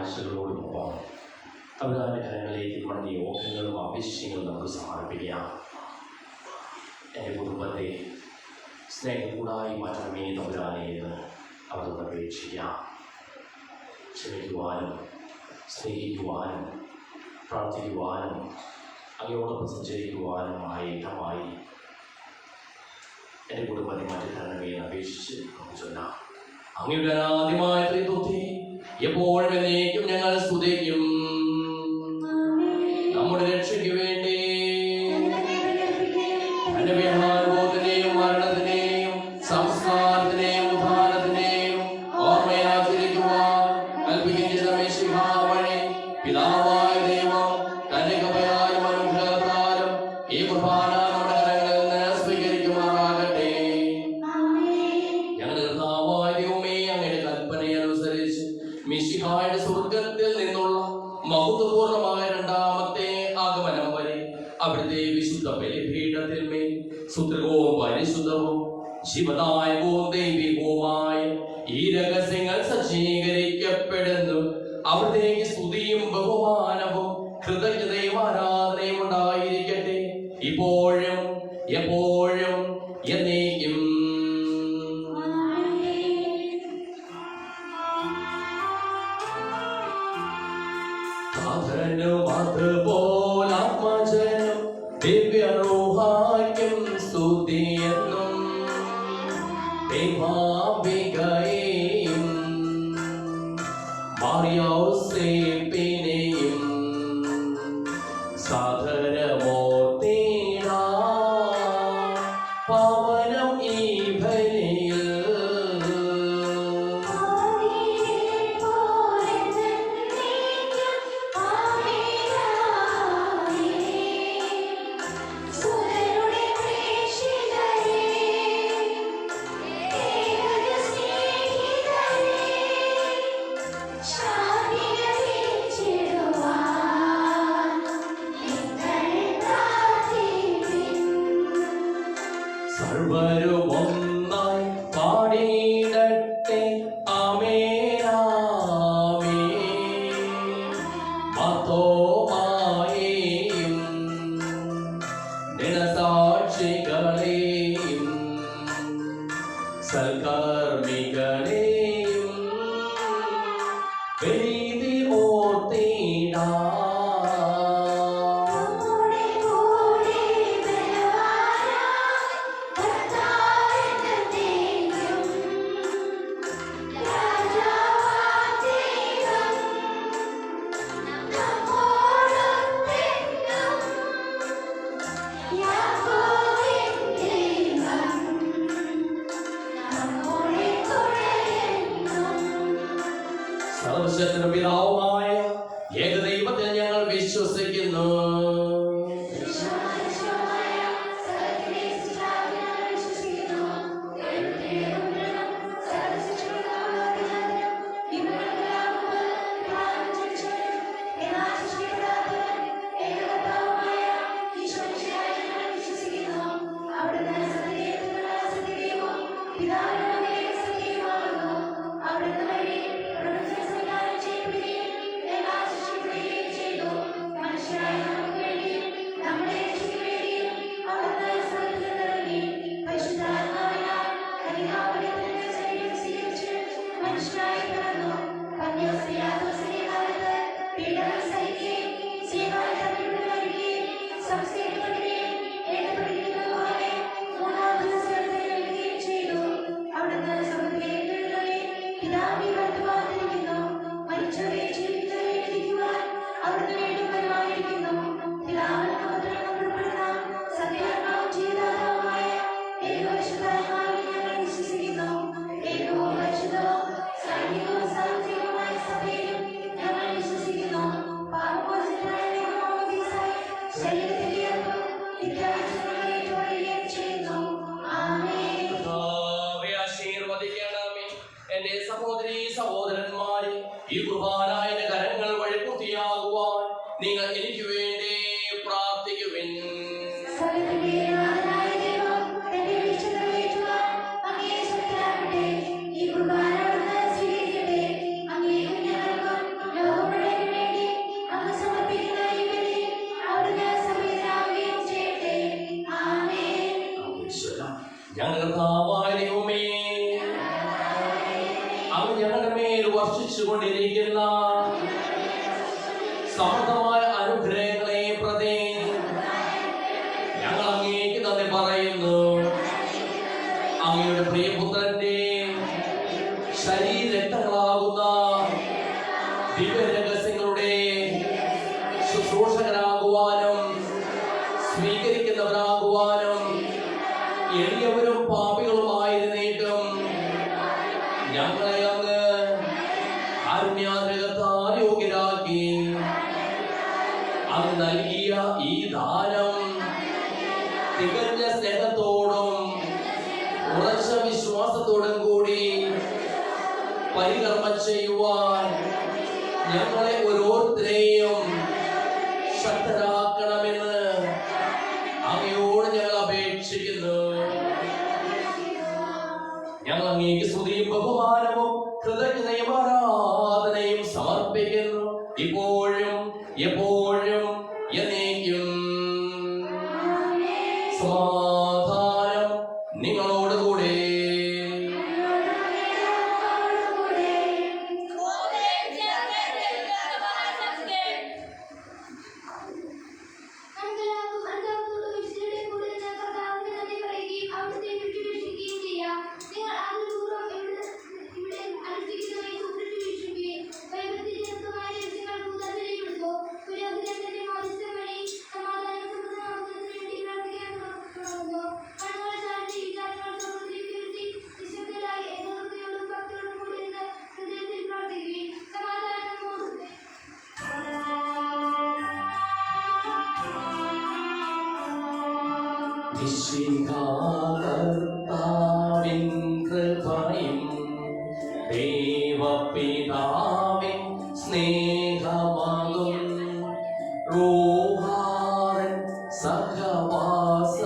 കാഴ്ചകളോടൊപ്പം തമ്പുരാന്റെ കരങ്ങളിലേക്ക് നമ്മുടെ യോഗങ്ങളും ആവശ്യങ്ങളും നമുക്ക് സമർപ്പിക്കാം. എൻ്റെ കുടുംബത്തെ സ്നേഹക്കൂടായി മാറ്റണമേ തമ്പുരാനെ എന്ന് അവരോട് അപേക്ഷിക്കാം. ക്ഷമിക്കുവാനും സ്നേഹിക്കുവാനും പ്രാർത്ഥിക്കുവാനും അങ്ങയോടൊപ്പം സഞ്ചരിക്കുവാനുമായി ഇഷ്ടമായി എൻ്റെ കുടുംബത്തെ മാറ്റിത്തരണമേ എന്ന് അപേക്ഷിച്ച് നമുക്ക് ചൊല്ലാം. അങ്ങയുടെ അനാദ്യമായ ത്രിത്വത്തെ എപ്പോഴും എന്നേക്കും ഞങ്ങൾ സ്തുതിക്കും. നമ്മുടെ രക്ഷയ്ക്ക് വേണ്ടി തന്റെ വ്യാഹാനുഭവത്തിനെയും മരണത്തിനെയും സംസ്കാരത്തിനെയും ഉദ്ധാനത്തിനെയും ഓർമ്മയാചരിക്കുവാൻ കൽപ്പിക്കുന്ന മെശിഹാ വഴി പിതാവായ ദൈവം തന്റെ കൃപയാലും അനുഗ്രഹത്താലും ഈ കുർബാന നമ്മുടെ കരങ്ങളിൽ നിന്ന് സ്വീകരിക്കുമാറാകട്ടെ. ഞങ്ങളുടെ കർത്താവായ ദൈവമേ, അങ്ങയുടെ കൽപ്പനയനുസരിച്ച് മിശിഹായുടെ സ്വർഗത്തിൽ നിന്നുള്ള മഹത്വപൂർണമായ രണ്ടാമത്തെ ആഗമനം വരെ അവിടുത്തെ വിശുദ്ധ ബലിപീഠത്തിന്മേൽ സുത്രകവും പരിശുദ്ധവും ജീവദായകവും ദൈവികവുമായ ഈ രഹസ്യങ്ങൾ സജ്ജീകരിക്കപ്പെടുന്നു. അവിടത്തേക്ക് സ്തുതിയും ബഹുമാനവും കൃതജ്ഞതയും ആരാധനയും ഉണ്ടായിരിക്കട്ടെ, ഇപ്പോഴും എപ്പോഴും എന്നേക്കും. അതുപോലാത്മജനും ദിവ്യറൂഹായ്ക്കും സ്തുതിയെന്നും ദൈവാംബികയെയും മറിയൗസേപ്പിനെയും സാദരമോർത്തിടാം. പവനം ഈ ബലിയിൽ സർവരും ഒന്നായി പാടിയിടട്ടെ. ആമേൻ ആമേൻ. മർത്തോമായെയും ദിനസാക്ഷികളെയും സൽക്കർമ്മികളെയും പ്രീതി ഓർത്തിടാം. സർവശക്തനും പിതാവുമായ ഏകദൈവത്തിൽ ഞങ്ങൾ വിശ്വസിക്കുന്നു. എന്റെ സഹോദരീ സഹോദരന്മാരെ, ഈ കുർബാനായുടെ കരങ്ങൾ വഴി പൂർത്തിയാകുവാൻ നിങ്ങൾ എനിക്ക് വേണ്ടി പ്രാർത്ഥിക്കുവിൻ. ഈ കുർബാന സ്വീകരിക്കട്ടെ. അങ്ങേക്കും ഞങ്ങൾക്കും നൽകിക്കൊണ്ടിരിക്കുന്ന സമൃദ്ധമായ അനുഗ്രഹങ്ങളെ പ്രതി ഞങ്ങൾ അങ്ങേക്ക് നന്ദി പറയുന്നു. അങ്ങയുടെ പ്രിയപുത്രന്റെ ശരീരരക്തങ്ങളാകുന്ന ദിവ്യരഹസ്യങ്ങളുടെ ശുശ്രൂഷകരാകുവാനും സ്വീകരിക്കുന്നവരാകുവാനും എളിയവരും പാപികളുമായിരുന്നിട്ടും ഞങ്ങളെ അങ്ങ് കാരുണ്യാഗ്രഹത്താൽ യോഗ്യരാക്കി. അങ്ങ് നൽകിയ ഈ ദാനം തികഞ്ഞ സ്നേഹത്തോടും ഉറച്ച വിശ്വാസത്തോടും കൂടി പരികർമ്മം ചെയ്യുവാൻ ഞങ്ങളെ ഓരോരുത്തരെയും ശക്തരാക്കണമെന്ന് അങ്ങയോട് ഞങ്ങൾ അപേക്ഷിക്കുന്നു. ഞങ്ങൾ അങ്ങേക്ക് സ്തുതിയും ബഹുമാനവും കൃതജ്ഞതയും ആരാധനയും സമർപ്പിക്കുന്നു, ഇപ്പോഴും എപ്പോഴും എന്നേക്കും. സമാധാനം നിങ്ങളോടുകൂടെ. നമുക്കെല്ലാവർക്കും അനുതാപത്തോടും വിശുദ്ധിയുടെയും കൂടെ നിന്ന് കർത്താവിന് നന്ദി പറയുകയും അവിടുത്തെ വിട്ടുവീഴ്ചയ്ക്കുകയും ചെയ്യാം. നിങ്ങൾ ആദരപൂർവ്വം ഇവിടെ അനുഷ്ഠിക്കുന്നവയെ സൂക്ഷിച്ചു വീക്ഷിക്കുകയും വൈവിധ്യജനകമായ രഹസ്യങ്ങൾക്ക് ഉദാഹരണപ്പെടുത്തൂ. പുരോഹിതന്റെ മാധ്യസ്ഥം വഴി സമാധാനം സമൃദ്ധമാക്കുന്നതിന് വേണ്ടി പ്രാർത്ഥിക്കാൻ തുടങ്ങുന്നു. കണ്ണുകൾ ചാർത്തി വിചാരങ്ങൾ സമൃദ്ധീകരിച്ച് നിശബ്ദരായി ഏകാഗ്രതയോടും ഭക്തിയോടും കൂടി നിന്ന് ഹൃദയത്തിൽ പ്രാർത്ഥിക്കുകയും സമാധാനം നമ്മോടുകൂടെ. കർത്താവിൻ കൃപയും ദൈവപിതാവിൻ സ്നേഹമാകും റൂഹാരൻ സഹവാസഭൂമി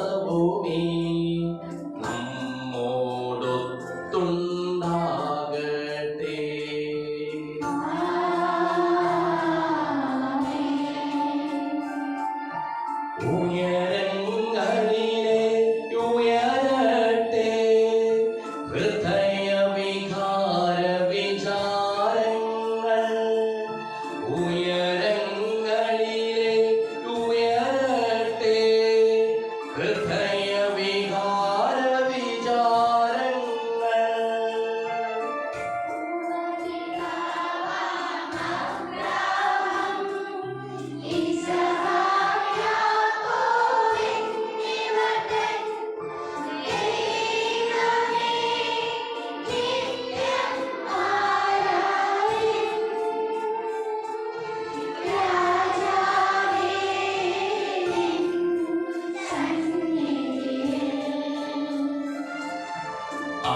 നമ്മോടൊത്തുണ്ടാകട്ടെ. ഉയരങ്ങളിലെ ഉയരട്ടെ ഹൃദയവികാര വിചാരങ്ങൾ. ഉയരങ്ങളിലെ ഉയരട്ടെ ഹൃദയവികാര വിചാരങ്ങൾ.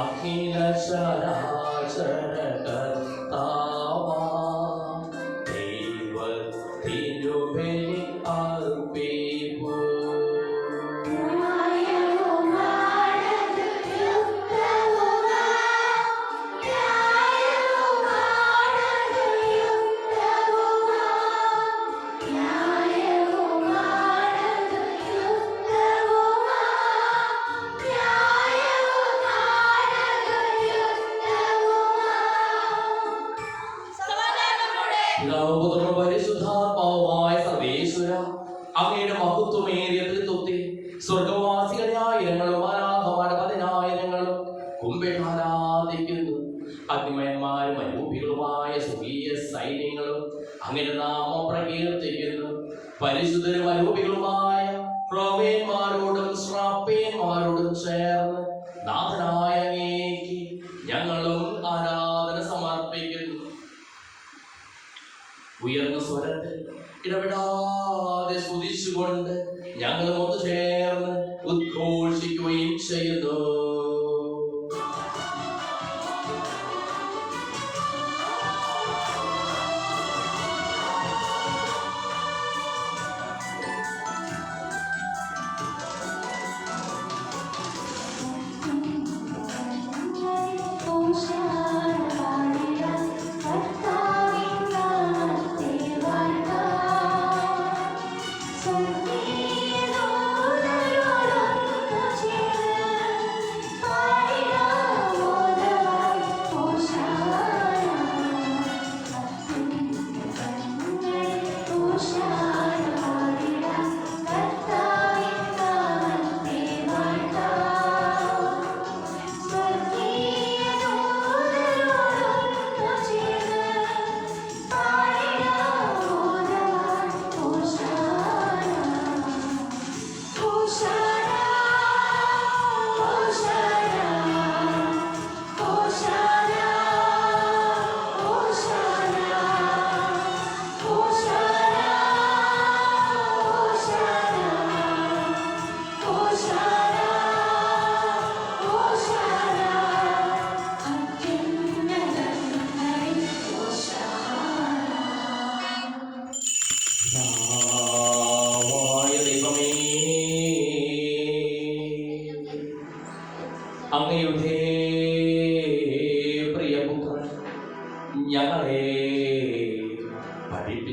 അഖില ചരാചര കർത്താവാ ദൈവത്തിനു ബലി അർപ്പിപ്പൂ. പിതാവും പരിശുദ്ധാത്മാവുമായ സർവേശ്വര, അങ്ങയുടെ മഹത്വമേറിയ തൃത്വത്തെ സ്വർഗവാസികളെ ആയിരങ്ങളും അനാഥമായ പതിനായിരങ്ങളും കുമ്പിട്ടാരാധിക്കുന്നു. അഗ്നിമയന്മാരും അരൂപികളുമായ സ്വർഗീയ സൈന്യങ്ങളും അങ്ങയുടെ നാമം പ്രകീർത്തിക്കുന്നു. പരിശുദ്ധരും അരൂപികളുമായ പ്രവീന്മാരോടും ശ്രാപ്പേന്മാരോടും ചേർന്ന് നാഥനായ അങ്ങേക്ക് ഞങ്ങളും ആരാധന സമർപ്പിക്കുന്നു. ഉയർന്ന സ്വരത്തിൽ ഇടപെടാതെ സ്തുതിച്ചുകൊണ്ട് ഞങ്ങൾ ഒന്നു ചേർന്ന് ഉദ്ഘോഷിക്കുകയും ചെയ്യുന്നു. Thank you.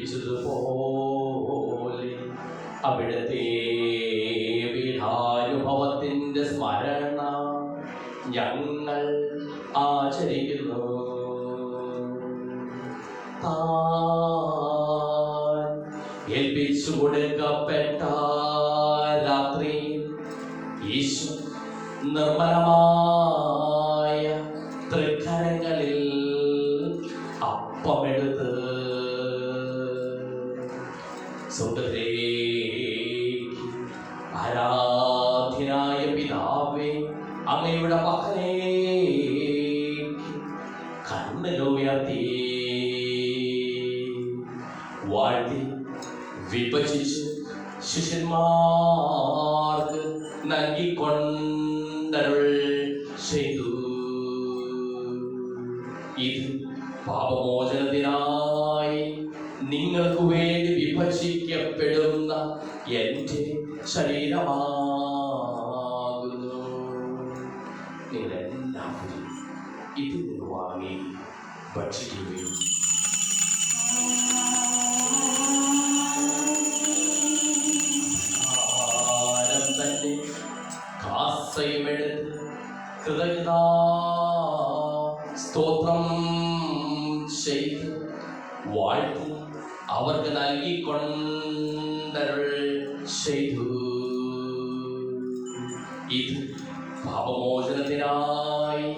ഏൽപ്പിച്ചതുപോലെ അവിടുത്തെ പീഠാനുഭവത്തിന്റെ സ്മരണ ഞങ്ങൾ ആചരിക്കുന്നു. താൻ ഏൽപ്പിച്ചു കൊടുക്കപ്പെട്ട രാത്രി യേശു നിർമ്മലമായ തൃക്കരങ്ങളിൽ അപ്പമെടുത്ത് സ്വർഗ്ഗത്തിലേക്ക് ആരാധ്യനായ പിതാവേ, അങ്ങയുടെ പക്കലേക്ക് കണ്ണുകൾ ഉയർത്തി വാഴ്ത്തി വിഭജിച്ച് ശിഷ്യന്മാർക്ക് നൽകിക്കൊണ്ടരുൾ ചെയ്തു. ഇത് പാപമോചനത്തിനായി നിങ്ങൾക്ക് വേണ്ടി വിഭജിക്കപ്പെടുന്ന എൻ്റെ ശരീരമാകുന്നു. നിങ്ങളെല്ലാവരും ഇത് വാങ്ങി ഭക്ഷിക്കുകയും തന്നെ കാസയുമെടുത്ത് കൃതജ്ഞതാ സ്തോത്രം ചെയ്ത് വാഴ്ത്തി അവർക്ക് നൽകിക്കൊണ്ടരുൾ ചെയ്തു. ഇത് പാപമോചനത്തിനായി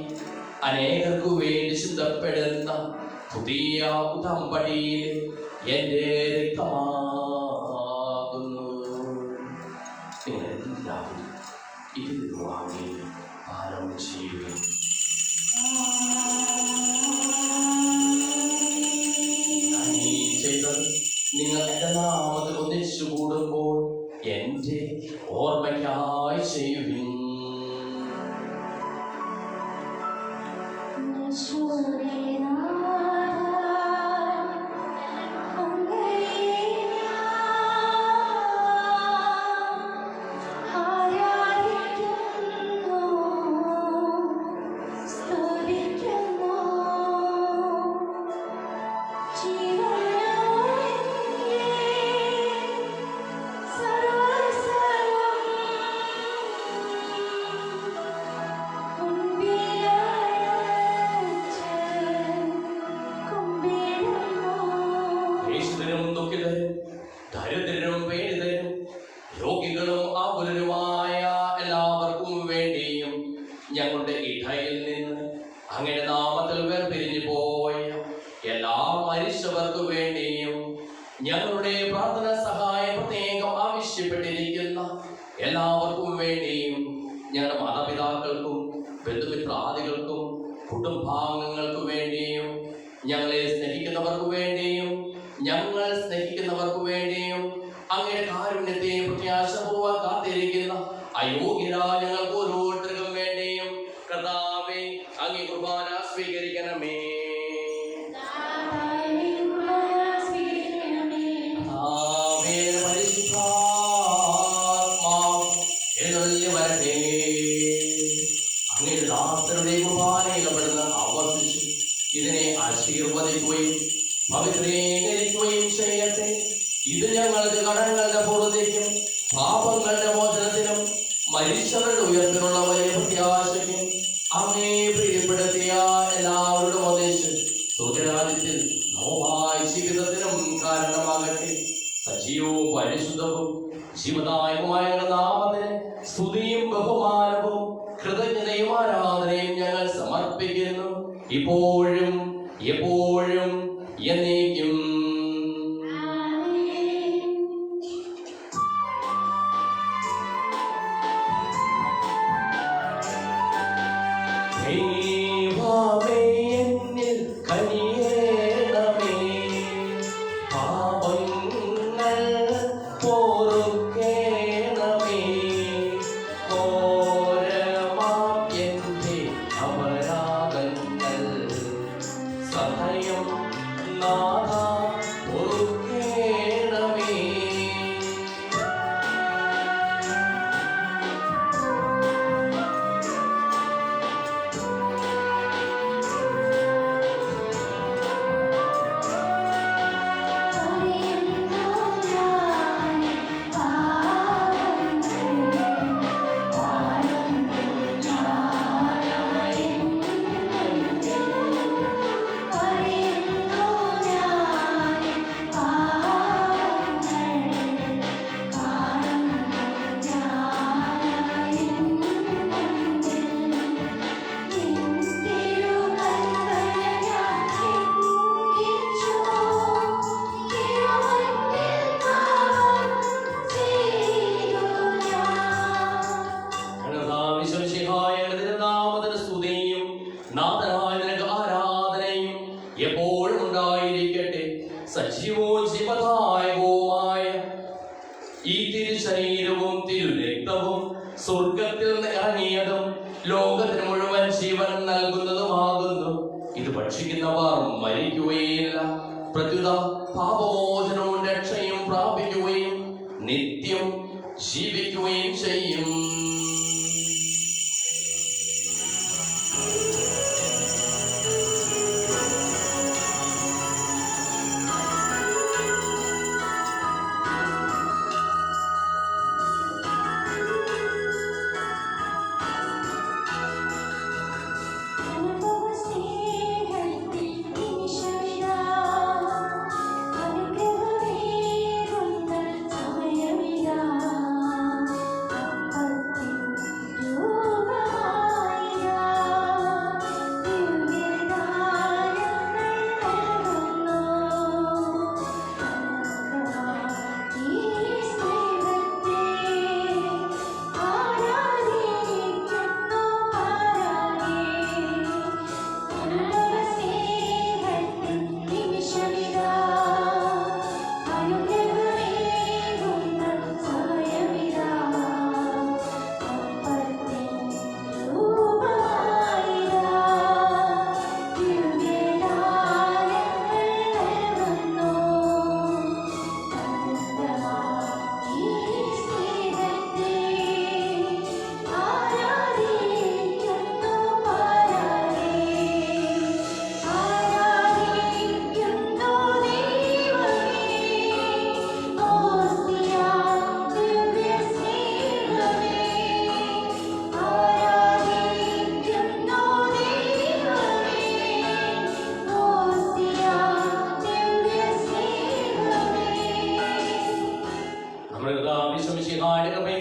അനേകർക്കു വേണ്ടി ചിന്തപ്പെടുന്ന പുതിയ ഉടമ്പടിയിൽ എൻ്റെ രക്തമാകുന്നു. നിങ്ങളെല്ലാവരും ഇതിൽ വാങ്ങി പാനം ചെയ്യുക. ചെയ്തത് നിങ്ങൾ എൻ്റെ നാമത്തിൽ ഒന്നിച്ചു കൂടുമ്പോൾ എൻ്റെ ഓർമ്മയ്ക്കായി ചെയ്യുവിൻ. ദരിദ്രരും പീഡിതരും രോഗികളും ആകുലരുമായ എല്ലാവർക്കും വേണ്ടിയും ഞങ്ങളുടെ ഇടയിൽ നിന്ന് അങ്ങയുടെ നാമത്തിൽ വേർപിരിഞ്ഞു പോയ എല്ലാ മരിച്ചവർക്കു വേണ്ടിയും ഞങ്ങളുടെ പ്രാർത്ഥന സഹായം പ്രത്യേകം ആവശ്യപ്പെട്ടിരിക്കുന്ന എല്ലാവർക്കും വേണ്ടിയും ഞങ്ങളുടെ മാതാപിതാക്കൾക്കും ബന്ധുമിത്രാദികൾക്കും കുടുംബാംഗങ്ങൾക്കു വേണ്ടിയും ഞങ്ങളെ സ്നേഹിക്കുന്നവർക്ക് വേണ്ടിയും ഞങ്ങൾ സ്നേഹിക്കുന്നവർക്ക് വേണ്ടിയും അങ്ങയുടെ കാരുണ്യത്തെ പ്രത്യാശപൂർവ്വം കാത്തിരിക്കുന്ന അയോഗ്യരായ ഞങ്ങൾക്ക് ഓരോരുത്തർക്കും വേണ്ടിയും കർത്താവേ അങ്ങേ കുർബാന സ്വീകരിക്കണമേ. എഴുന്നള്ളി വരട്ടെ. അങ്ങയുടെ ദാസരുടെ കുർബാനയിലപ്പെടുന്ന ആവർത്തിച്ച് ഇതിനെ ആശീർവദിക്കുകയും പവിത്രീകരിക്കുകയും ചെയ്യട്ടെ. ഇത് ഞങ്ങൾക്ക് കടങ്ങളുടെ പൂർത്തിക്കും പാപങ്ങളുടെ മോചനത്തിനും മരിച്ചവരുടെ ഉയർത്തിനുള്ള വലിയ പ്രത്യാശയ്ക്കും അങ്ങേ പ്രിയപ്പെടുത്തിയ എല്ലാവരുടെ ഒന്നിച്ച് സ്വർഗ്ഗരാജ്യത്തിൽ നവമായ ജീവിതത്തിനും കാരണമാകട്ടെ. സജീവവും പരിശുദ്ധവും ജീവദായകമായ നാമത്തിന് സ്തുതിയും ബഹുമാനവും കൃതജ്ഞതയും ആരാധനയും ഞങ്ങൾ സമർപ്പിക്കുന്നു, ഇപ്പോഴും എപ്പോഴും എന്നേക്കും. ദൈവമേ എന്നിൽ കനിയേണമേ, പാപങ്ങൾ പൊറുക്കേണമേ, ഘോരമാം എൻ്റെ അപരാധങ്ങൾ സദയം നാഥ പൊറുക്കേണമേ. Amen. സജീവവും ജീവദായകവുമായ ഈ തിരുശരീരവും തിരുരക്തവും സ്വർഗത്തിൽ നിന്ന് ഇറങ്ങിയതും ലോകത്തിന് മുഴുവൻ ജീവൻ നൽകുന്നതുമാകുന്നു. ഇത് ഭക്ഷിക്കുന്നവർ മരിക്കുകയില്ല, പ്രത്യുത പാപമോചനവും രക്ഷയും പ്രാപിക്കുകയും നിത്യം ജീവിക്കുകയും ചെയ്യും.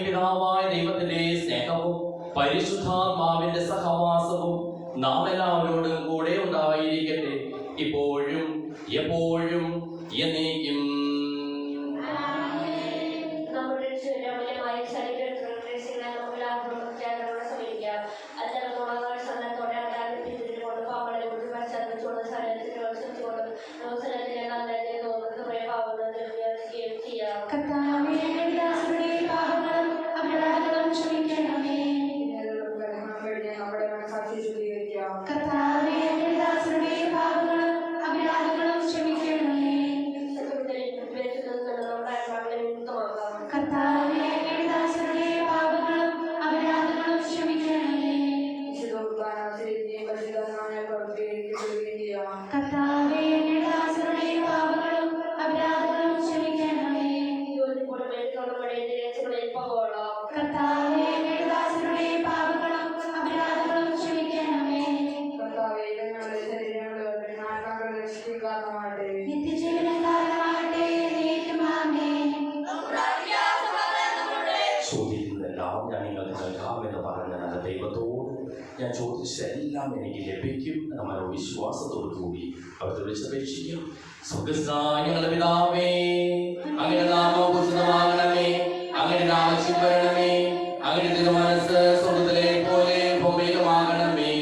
പിതാവായ ദൈവത്തിന്റെ സ്നേഹവും പരിശുദ്ധാത്മാവിന്റെ സഹവാസവും നാം എല്ലാവരോടും കൂടെ ഉണ്ടായിരിക്കട്ടെ, ഇപ്പോഴും എപ്പോഴും എന്നേക്കും. ചോദിക്കുന്നതെല്ലാം ഞാൻ നിങ്ങൾക്ക് നൽകാമെന്ന് പറഞ്ഞ നല്ല ദൈവത്തോട് ഞാൻ ചോദിച്ചതെല്ലാം എനിക്ക് ലഭിക്കും എന്ന മനോവിശ്വാസത്തോടു കൂടി അവിടുത്തെ വിളിച്ചപേക്ഷിക്കും. സ്വർഗ്ഗസ്ഥനായ ഞങ്ങളുടെ പിതാവേ, അങ്ങയുടെ നാമം പൂജിതമാകണമേ, അങ്ങയുടെ രാജ്യം വരണമേ, അങ്ങയുടെ തിരുമനസ്സ് സ്വർഗ്ഗത്തിലെ പോലെ ഭൂമിയിലുമാകണമേ.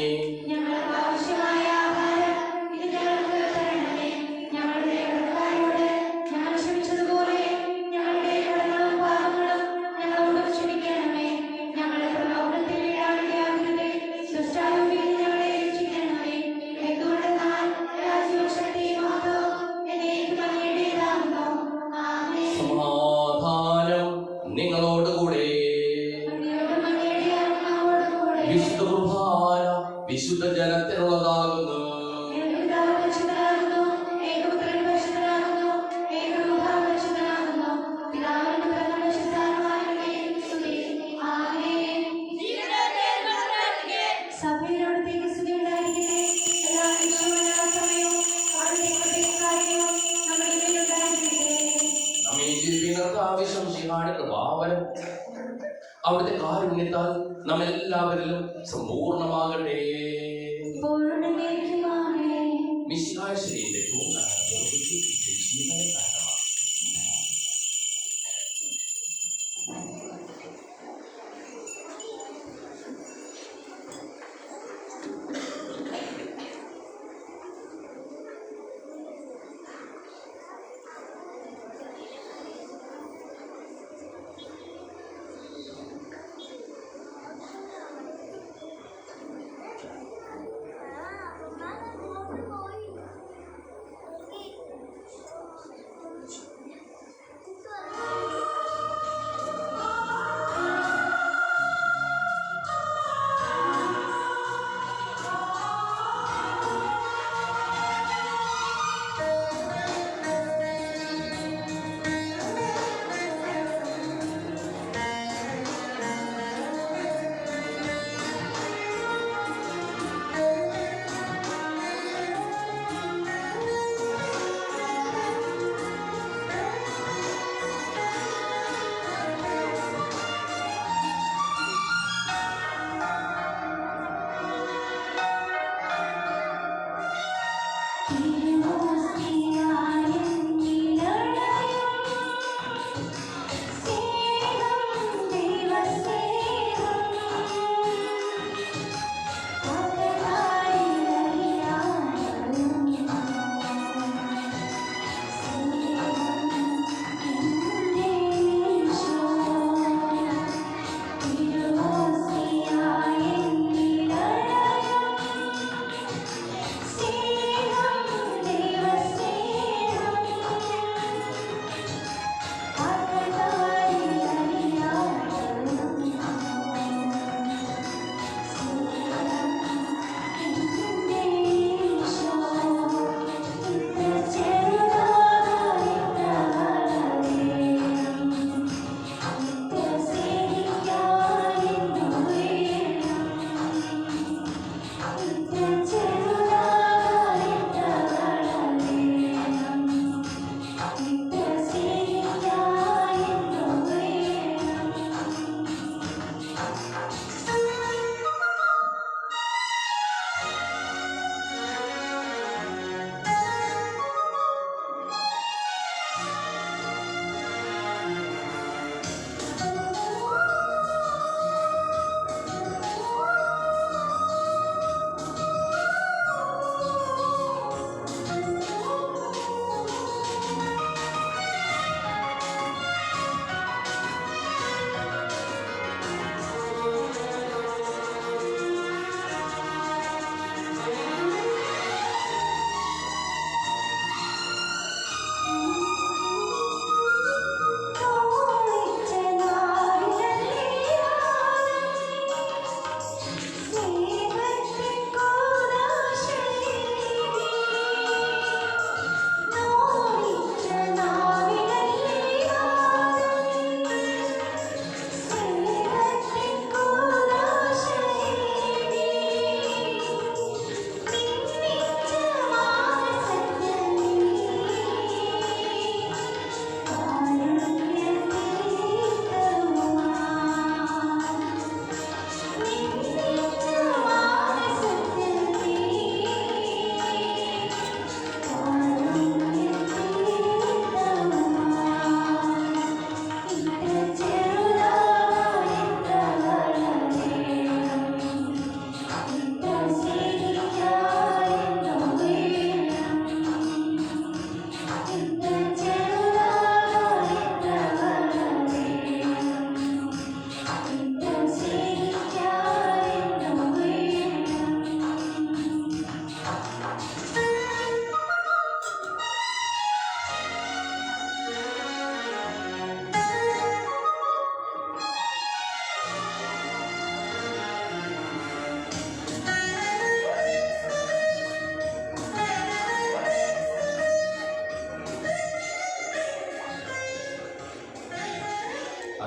വിശുദ്ധ കുർബാന വിശുദ്ധ ജനത്തിനുള്ളതാകുന്നു. നമ്മെ ജീവിതങ്ങൾക്ക് ആവശ്യം ചെയ്യാൻ കൃപാവരം അവിടുത്തെ കാരുണ്യത്താൽ നമ്മെല്ലാവരിലും സമ്പൂർണ്ണമാകട്ടെ. മിശിഹായ ശരീരത്തെ ജീവനെ കാരണമാണ്.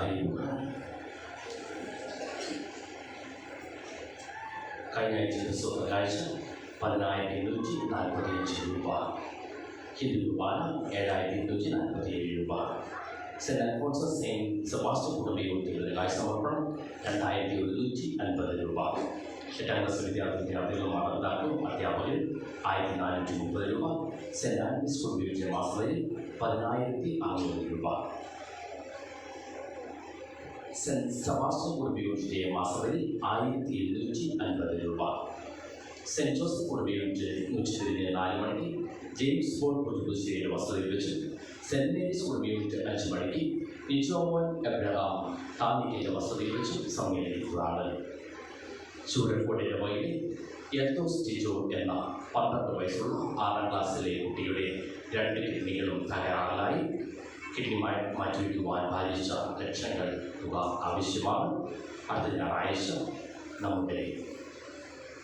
അറിയുക. കഴിഞ്ഞ ഒരാഴ്ച 10,145 രൂപ, ഹിന്ദു കുർബാന 7,247 രൂപ, സെന്റ് അൽഫോൺസസ് സെയിന്റ് സെബാസ്റ്റ്യൻ കുടുംബയോഗത്തിലുള്ള കാഴ്ച സമർപ്പണം 2,150 രൂപ. 8ാം ക്ലാസ് വിദ്യാർത്ഥികളും മാതാപിതാക്കളും അധ്യാപകരും 1,430 രൂപ. സെന്റ് ആൻഡ്രീസ് കുടുംബയോഗത്തിലെ മാസവരി 10,500 രൂപ. സെന്റ് സെബാസ്റ്റ്യൻ കുടുംബയോഗത്തിലെ മാസവരി 1,750 രൂപ. സെന്റ് ജോസഫ് കുടുംബയോഗത്തിൽ 104 മണിക്ക് ജെയിംസ് ബോൾ പുതുശ്ശേരിയുടെ വസതിയിൽ വെച്ച് സെന്റ് മേരീസ് കുടുംബയോഗത്തിൽ 5 മണിക്ക് നിജോമോൻ എബ്രഹാം താമിക്കയുടെ വസതിയിൽ വെച്ച് സമ്മേളിക്കുന്നതാണ്. ചൂരക്കോടിൻ്റെ വൈകിൽ എൽദോസ് ജിജോ എന്ന 12 വയസ്സുള്ള 6ാം ക്ലാസ്സിലെ കുട്ടിയുടെ 2 കിഡ്നികളും തകരാറിലായി. കിഡ്നി മാറ്റിവെക്കുവാൻ ഭാരിച്ച ലക്ഷങ്ങൾ തുക ആവശ്യമാണ്. അടുത്ത ഞായറാഴ്ച നമ്മുടെ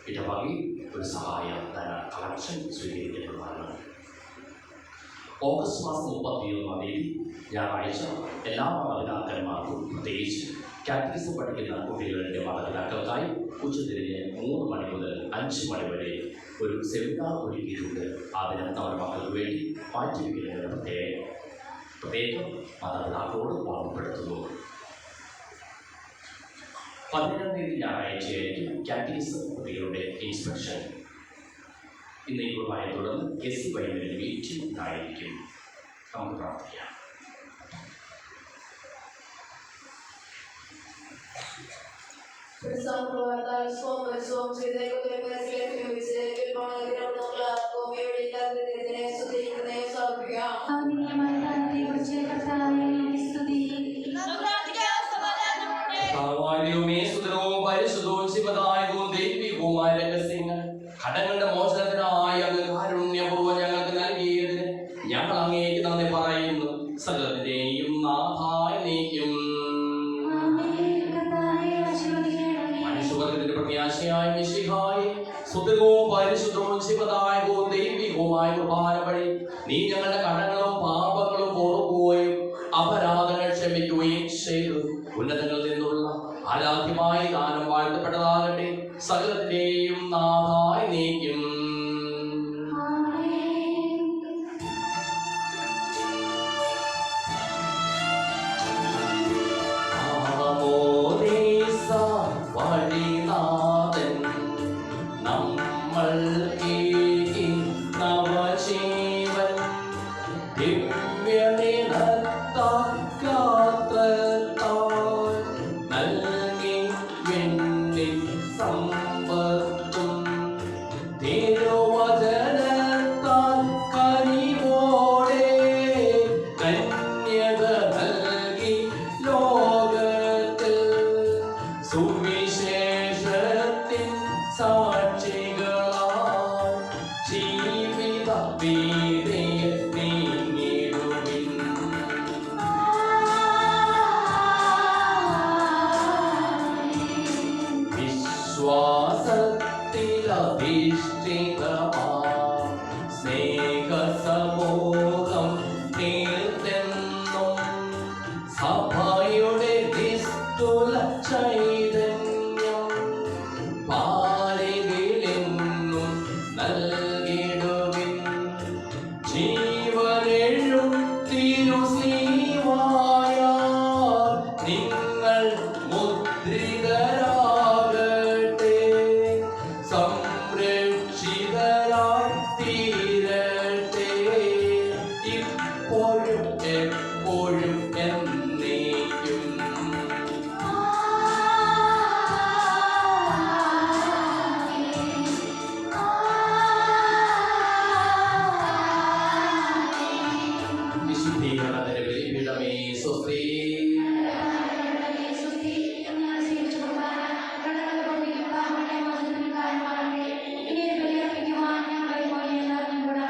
ഇടവകി ഒരു സഹായ ധന കളക്ഷൻ സ്വീകരിക്കുന്നതാണ്. ഓഗസ്റ്റ് മാസം 31-ാം തീയതി ഞായറാഴ്ച എല്ലാ മാതാപിതാക്കന്മാർക്കും, പ്രത്യേകിച്ച് കാറ്റഗിസം പഠിക്കുന്ന കുട്ടികളുടെ മാതാപിതാക്കൾക്കായി ഉച്ചതിരിഞ്ഞ് 3 മണി മുതൽ 5 മണി വരെ ഒരു സെമിനാർ ഒരുക്കിയിട്ടുണ്ട്. അതിന് നമ്മുടെ മക്കൾക്ക് വേണ്ടി മാറ്റിവെക്കുന്നതിന് പ്രത്യേകം മാതാപിതാക്കളോട് ഓർമ്മപ്പെടുത്തുന്നു. 15-ാം തീയതി ഞായറാഴ്ചയായിരിക്കും കാറ്റഗിസം കുട്ടികളുടെ ഇൻസ്പെക്ഷൻ. ഇന്ന് ഈ കുർബാനയെ തുടർന്ന് SC വൈകുന്നേരം മീറ്റിംഗ് ഉണ്ടായിരിക്കും. നമുക്ക് പ്രാർത്ഥിക്കാം. ഘടങ്ങളുടെ മോചനത്തിനായി അങ്ങ് കാരുണ്യപൂർവ്വം ഞങ്ങൾക്ക് നൽകിയതിന് ഞങ്ങൾ അങ്ങേക്ക് നന്ദി പറയുന്നു. സകലത്തിന്റെയും നാഥായ നീക്കും മനുഷ്യവർഗത്തിന്റെ പ്രത്യാശയായ മിശിഹായി സുതകവും പരിശുദ്ധവും ശിവദായകവും ദൈവികവുമായ കുർബാന വഴി നീ ഞങ്ങളുടെ കടങ്ങളും പാപങ്ങളും പൊറുക്കുകയും അപരാധങ്ങൾ ക്ഷമിക്കുകയും ചെയ്തു. ഉന്നതങ്ങളിൽ നിന്നുള്ള ആരാധ്യമായ ദാനം വാഴ്ത്തപ്പെട്ടതാകട്ടെ. സകലത്തിന്റെയും നാഥായി നീക്കും വഴിനാഥൻ നമ്മൾ നവജീവൻ ദിവ്യനിനത്താൽ നൽകി വെണ്ണിൻ സമ്പത്തും തിരുവചനത്താൽ കനിവോടെ കന്യക നൽകി ലോകത്തിൽ സുവിശേഷത്തിൻ സാക്ഷികളാൽ ജീവിത വീതിയിൽ നീങ്ങിടുവിൻ. വിശ്വാസത്തിലധിഷ്ഠിതമാം സ്നേഹസമൂഹം തീർത്തെന്നും സഭയുടെ നിസ്തുല ചൈതന്യം പാലിലെന്നും നൽകിടുവിൻ. ജീവനെഴും തിരുസ്ലീവായ നിങ്ങൾ മുദ്രിതരാകട്ടെ. സംരക്ഷിത